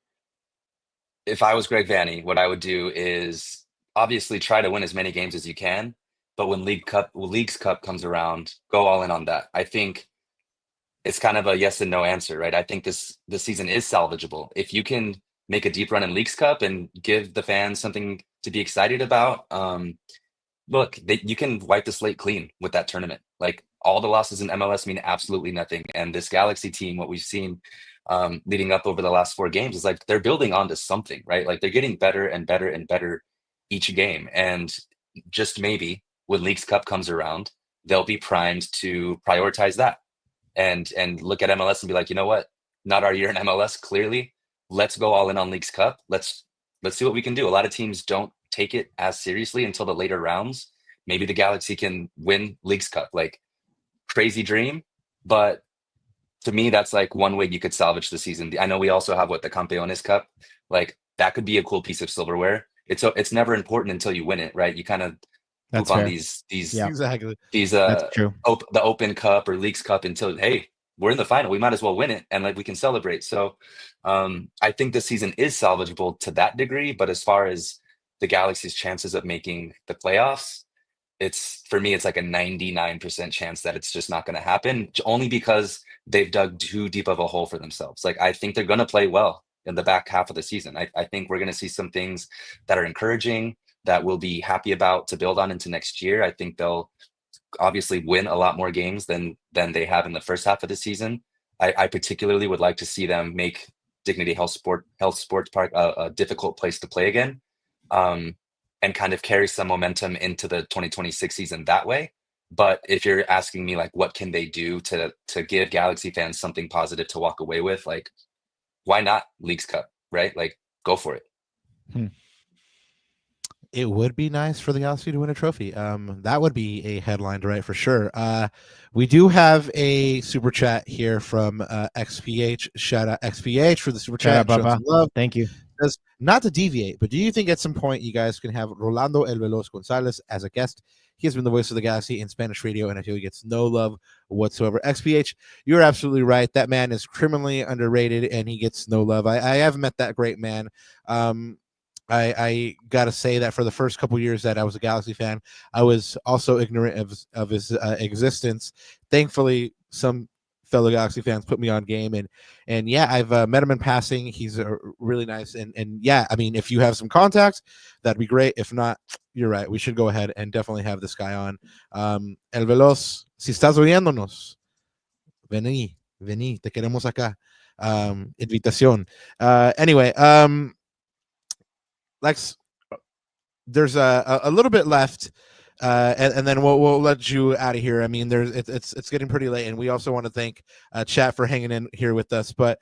if I was Greg Vanney, what I would do is obviously try to win as many games as you can, but when Leagues Cup comes around, go all in on that. I think it's kind of a yes and no answer, right? I think this season is salvageable. If you can make a deep run in Leagues Cup and give the fans something to be excited about, look, you can wipe the slate clean with that tournament. Like, all the losses in MLS mean absolutely nothing. And this Galaxy team, what we've seen leading up over the last 4 games is like they're building onto something, right? Like they're getting better and better and better each game. And just maybe when Leagues Cup comes around, they'll be primed to prioritize that and look at MLS and be like, you know what? Not our year in MLS, clearly. Let's go all in on Leagues Cup. Let's see what we can do. A lot of teams don't take it as seriously until the later rounds. Maybe the Galaxy can win Leagues Cup. Like, crazy dream, but to me that's like one way you could salvage the season. I know we also have the Campeones Cup. Like, that could be a cool piece of silverware. It's never important until you win it, right? You kind of move on these Exactly. That's true. The Open Cup or Leagues Cup until, hey, we're in the final, we might as well win it and like we can celebrate. So I think the season is salvageable to that degree, but as far as the Galaxy's chances of making the playoffs, for me, it's like a 99% chance that it's just not going to happen, only because they've dug too deep of a hole for themselves. Like, I think they're going to play well in the back half of the season. I think we're going to see some things that are encouraging that we'll be happy about to build on into next year. I think they'll obviously win a lot more games than they have in the first half of the season. I particularly would like to see them make Dignity Health Sports Park a difficult place to play again. And kind of carry some momentum into the 2026 season that way. But if you're asking me, like, what can they do to give Galaxy fans something positive to walk away with, like, why not Leagues Cup, right? Like, go for it. It would be nice for the Galaxy to win a trophy. That would be a headline to write for sure. We do have a super chat here from XPH. Shout out XPH for the super chat. Baba. Love. Thank you. Says, not to deviate, but do you think at some point you guys can have Rolando El Veloz Gonzalez as a guest? He has been the voice of the Galaxy in Spanish radio, and I feel he gets no love whatsoever. XPH, you're absolutely right. That man is criminally underrated, and he gets no love. I have met that great man. I got to say that for the first couple years that I was a Galaxy fan, I was also ignorant of his existence. Thankfully, some fellow Galaxy fans put me on game, and yeah, I've met him in passing. He's really nice, and yeah, I mean, if you have some contacts, that'd be great. If not, you're right, we should go ahead and definitely have this guy on. El Veloz, si estás oyéndonos, vení, te queremos acá. Invitación. Anyway, Lex, there's a little bit left. And then we'll let you out of here. I mean, it's getting pretty late, and we also want to thank chat for hanging in here with us. But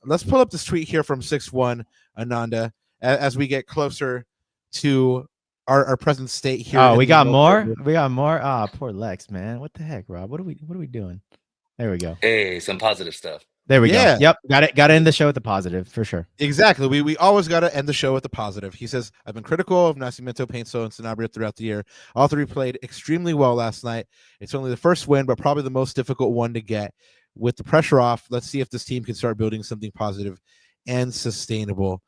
let's pull up this tweet here from 6-1 Ananda as we get closer to our present state here. Oh, we got more. We got more. Ah, poor Lex, man. What the heck, Rob? What are we doing? There we go. Hey, some positive stuff. There we go. Yep. Got to end the show with the positive for sure. Exactly. We always got to end the show with the positive. He says, I've been critical of Nascimento, Painso, and Sanabria throughout the year. All three played extremely well last night. It's only the first win, but probably the most difficult one to get. With the pressure off, let's see if this team can start building something positive and sustainable.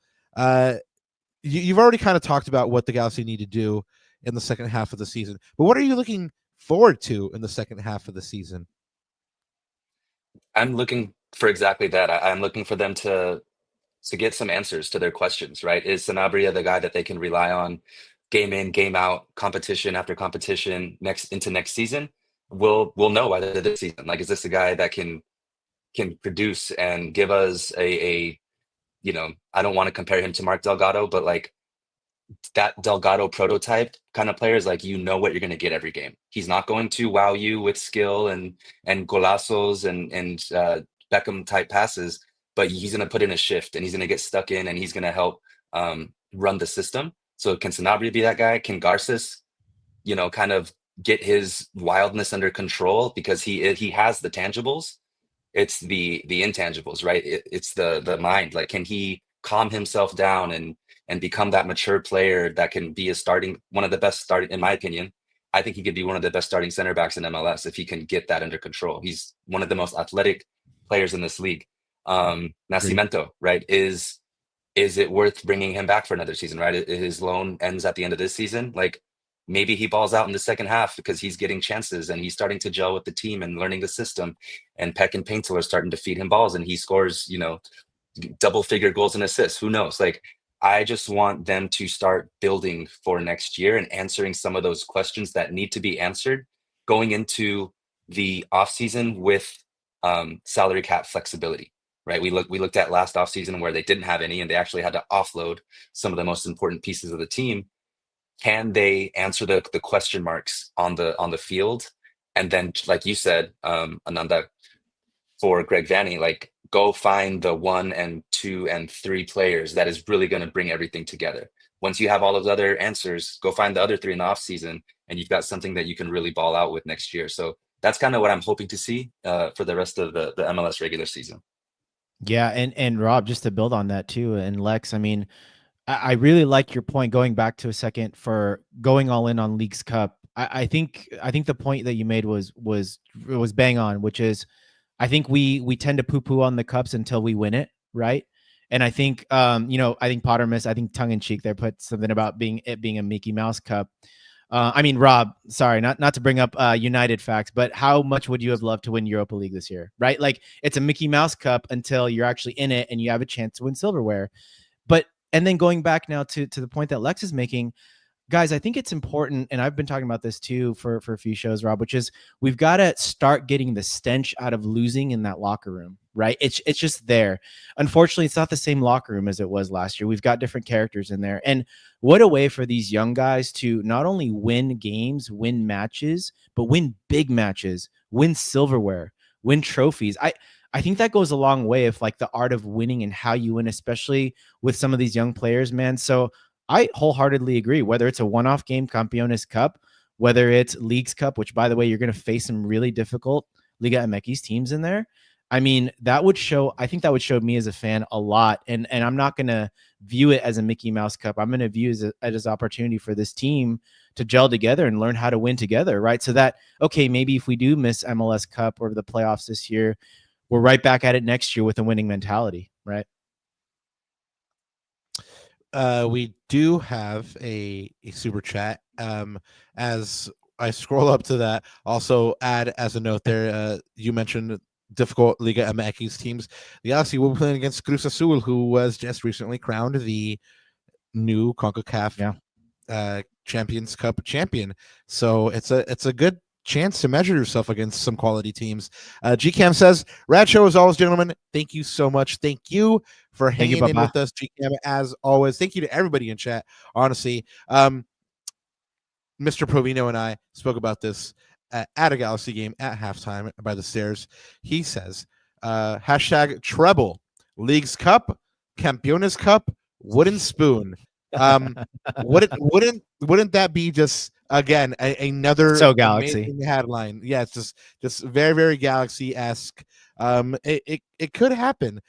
You've already kind of talked about what the Galaxy need to do in the second half of the season, but what are you looking forward to in the second half of the season? I'm looking for exactly that. I'm looking for them to get some answers to their questions, right? Is Sanabria the guy that they can rely on game in, game out, competition after competition into next season? We'll know by the end of this season. Like, is this a guy that can produce and give us a I don't want to compare him to Mark Delgado, but like that Delgado prototype kind of players, like what you're going to get every game. He's not going to wow you with skill and golazos and Beckham type passes, but he's going to put in a shift and he's going to get stuck in and he's going to help run the system. So can Sanabria be that guy? Can Garces, kind of get his wildness under control because he has the tangibles? It's the intangibles, right? It's the mind. Like, can he calm himself down and become that mature player that can be one of the best starting, in my opinion. I think he could be one of the best starting center backs in MLS if he can get that under control. He's one of the most athletic players in this league. Nascimento, right? Is it worth bringing him back for another season, right? His loan ends at the end of this season. Like, maybe he balls out in the second half because he's getting chances and he's starting to gel with the team and learning the system. And Peck and Paintel are starting to feed him balls and he scores, double figure goals and assists. Who knows? Like, I just want them to start building for next year and answering some of those questions that need to be answered going into the offseason with salary cap flexibility, right? We looked at last offseason where they didn't have any and they actually had to offload some of the most important pieces of the team. Can they answer the question marks on the field? And then, like you said, Ananda, for Greg Vanney, like, go find the 1 and 2 and 3 players that is really going to bring everything together. Once you have all of the other answers, go find the other 3 in the offseason, and you've got something that you can really ball out with next year. So that's kind of what I'm hoping to see for the rest of the MLS regular season. Yeah, and Rob, just to build on that too, and Lex, I mean, I really like your point, going back to a second, for going all in on Leagues Cup. I think the point that you made was bang on, which is, I think we tend to poo-poo on the cups until we win it, right? And I think I think Pottermus, I think tongue in cheek there, put something about it being a Mickey Mouse Cup. I mean, Rob, sorry, not to bring up United facts, but how much would you have loved to win Europa League this year, right? Like, it's a Mickey Mouse Cup until you're actually in it and you have a chance to win silverware. And then going back now to the point that Lex is making, guys, I think it's important, and I've been talking about this too for a few shows, Rob, which is we've got to start getting the stench out of losing in that locker room, right? It's just there. Unfortunately, it's not the same locker room as it was last year. We've got different characters in there. And what a way for these young guys to not only win games, win matches, but win big matches, win silverware, win trophies. I think that goes a long way of like the art of winning and how you win, especially with some of these young players, man. So I wholeheartedly agree, whether it's a one-off game, Campeones Cup, whether it's Leagues Cup, which, by the way, you're going to face some really difficult Liga MX teams in there. I mean, I think that would show me as a fan a lot. And I'm not going to view it as a Mickey Mouse Cup. I'm going to view it as an opportunity for this team to gel together and learn how to win together, right? So that, okay, maybe if we do miss MLS Cup or the playoffs this year, we're right back at it next year with a winning mentality, right? We do have a super chat. As I scroll up to that, also add as a note there, you mentioned difficult Liga MX teams. The Galaxy will be playing against Cruz Azul, who was just recently crowned the new CONCACAF Champions Cup champion. So it's a good chance to measure yourself against some quality teams. GCam says, rad show as always, gentlemen. Thank you so much. Thank you for hanging in with us, GCam, as always. Thank you to everybody in chat, honestly. Mr. Provino and I spoke about this at a Galaxy game at halftime by the stairs. He says, hashtag treble, Leagues Cup, Campeones Cup, wooden spoon. Wouldn't that be just, again, another so Galaxy headline? Yeah, it's just very, very Galaxy-esque. It could happen.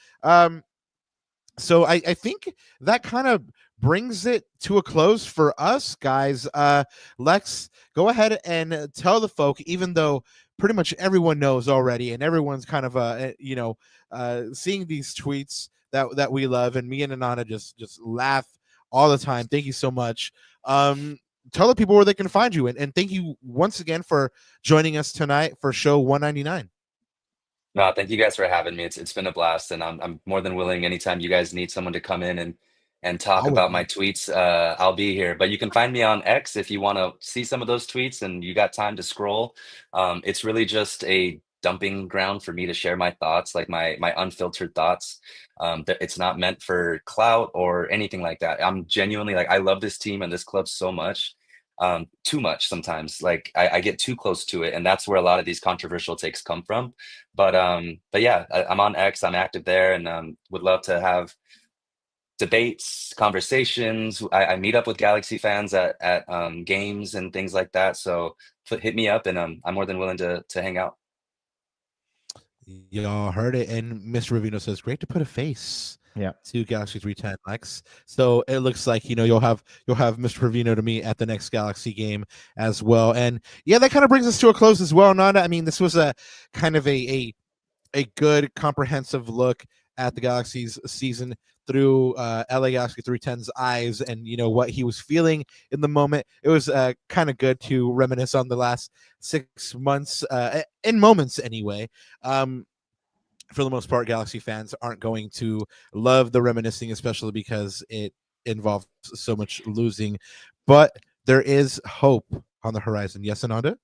So I think that kind of brings it to a close for us, guys. Lex, go ahead and tell the folk, even though pretty much everyone knows already, and everyone's kind of seeing these tweets that we love, and me and Ananda just laugh all the time. Thank you so much. Tell the people where they can find you, and thank you once again for joining us tonight for show 199. No, thank you guys for having me. It's been a blast, and I'm more than willing anytime you guys need someone to come in and talk Always, about my man. tweets. I'll be here. But you can find me on X if you want to see some of those tweets and you got time to scroll. It's really just a dumping ground for me to share my thoughts, like my unfiltered thoughts. It's not meant for clout or anything like that. I'm genuinely like I love this team and this club so much. Too much sometimes. Like I get too close to it, and that's where a lot of these controversial takes come from. But yeah, I'm on X. I'm active there, and would love to have debates, conversations. I meet up with Galaxy fans at games and things like that. So hit me up, and I'm more than willing to hang out. Y'all heard it, and Mr. Ravino says, "Great to put a face." Yeah. To Galaxy 310 Lex. So it looks like you'll have Mr. Ravino to meet at the next Galaxy game as well. And yeah, that kind of brings us to a close as well, Nanda. I mean, this was a kind of a good comprehensive look at the Galaxy's season through LA Galaxy 310's eyes, and what he was feeling in the moment. It was kind of good to reminisce on the last 6 months, in moments anyway. For the most part, Galaxy fans aren't going to love the reminiscing, especially because it involves so much losing. But there is hope on the horizon. Yes, Ananda?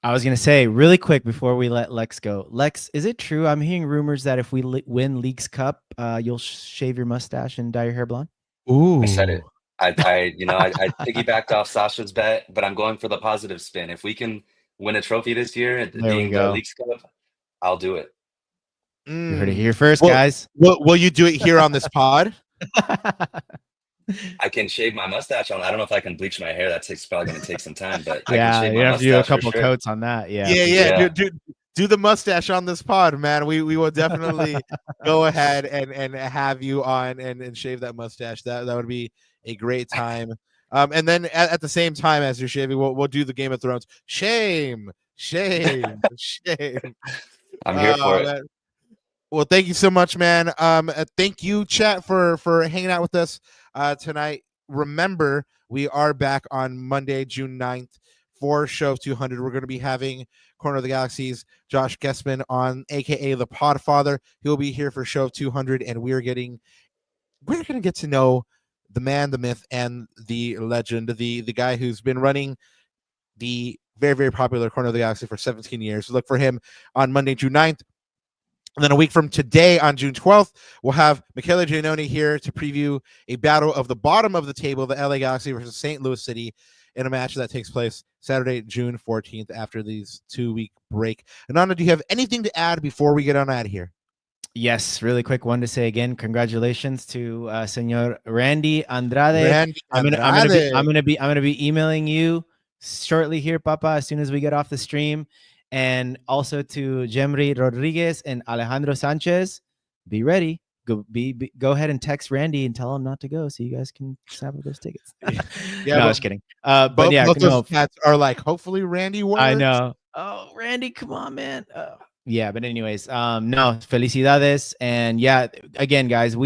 I was going to say really quick before we let Lex go. Lex, is it true? I'm hearing rumors that if we win Leagues Cup, you'll shave your mustache and dye your hair blonde. Ooh. I said it. I piggybacked off Sasha's bet, but I'm going for the positive spin. If we can win a trophy this year, being the Leagues Cup, I'll do it. You heard it here first, guys. Will you do it here on this pod? I can shave my mustache on. I don't know if I can bleach my hair. That's probably going to take some time, but yeah, I can shave you my have to do a mustache couple for sure. coats on that. Yeah. Yeah. Do the mustache on this pod, man. We will definitely go ahead and have you on and shave that mustache. That would be a great time. And then at the same time as you're shaving, we'll do the Game of Thrones. Shame. I'm here for it. Man. Well, thank you so much, man. Thank you, chat, for hanging out with us tonight. Remember, we are back on Monday, June 9th for Show 200. We're going to be having Corner of the Galaxy's Josh Guessman on, aka the Podfather. He'll be here for Show 200, and we're going to get to know the man, the myth, and the legend, the guy who's been running the very, very popular Corner of the Galaxy for 17 years. Look for him on Monday, June 9th. And then a week from today, on June 12th, we'll have Michele Giannone here to preview a battle of the bottom of the table, the LA Galaxy versus St. Louis City, in a match that takes place Saturday, June 14th, after these 2-week break. Ananda, do you have anything to add before we get on out of here? Yes, really quick one to say again. Congratulations to Senor Randy Andrade. I'm gonna be emailing you shortly here, Papa, as soon as we get off the stream. And also to Jemry Rodriguez and Alejandro Sanchez, be ready. Go ahead and text Randy and tell him not to go so you guys can have those tickets. Yeah, no, I was kidding. But yeah, both those cats are like, hopefully Randy works. I know. Oh, Randy, come on, man. Yeah, but anyways, no, felicidades. And yeah, again, guys,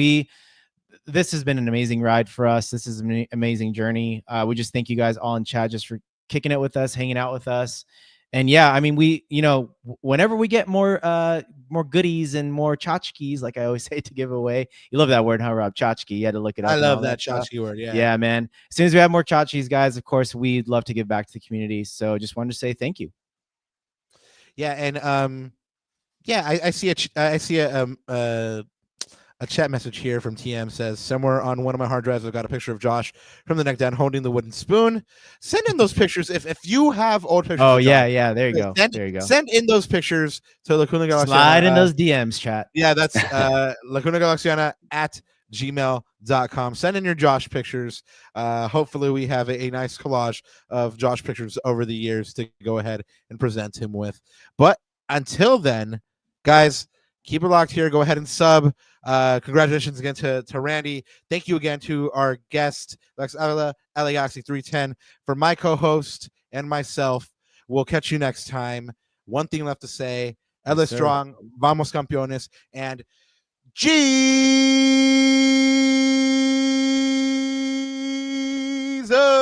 this has been an amazing ride for us. This is an amazing journey. We just thank you guys all in chat just for kicking it with us, hanging out with us. And yeah, I mean, whenever we get more goodies and more tchotchkes, like I always say, to give away. You love that word, huh, Rob? Tchotchke. You had to look it up. I love that tchotchke word. Yeah. Yeah, man. As soon as we have more tchotchkes, guys, of course, we'd love to give back to the community. So just wanted to say thank you. Yeah, and I see a chat message here from TM says, somewhere on one of my hard drives, I've got a picture of Josh from the neck down holding the wooden spoon. Send in those pictures if you have old pictures. Oh, yeah. There you go. There you go. Send in those pictures to Laguna Galaxiana. Slide in those DMs, chat. Yeah, that's Laguna Galaxiana at gmail.com. Send in your Josh pictures. Hopefully we have a nice collage of Josh pictures over the years to go ahead and present him with. But until then, guys, keep it locked here. Go ahead and sub. Congratulations again to Randy. Thank you again to our guest, Lex Avila, LAGalaxy310. For my co-host and myself, we'll catch you next time. One thing left to say, LA strong, vamos campeones, and G up?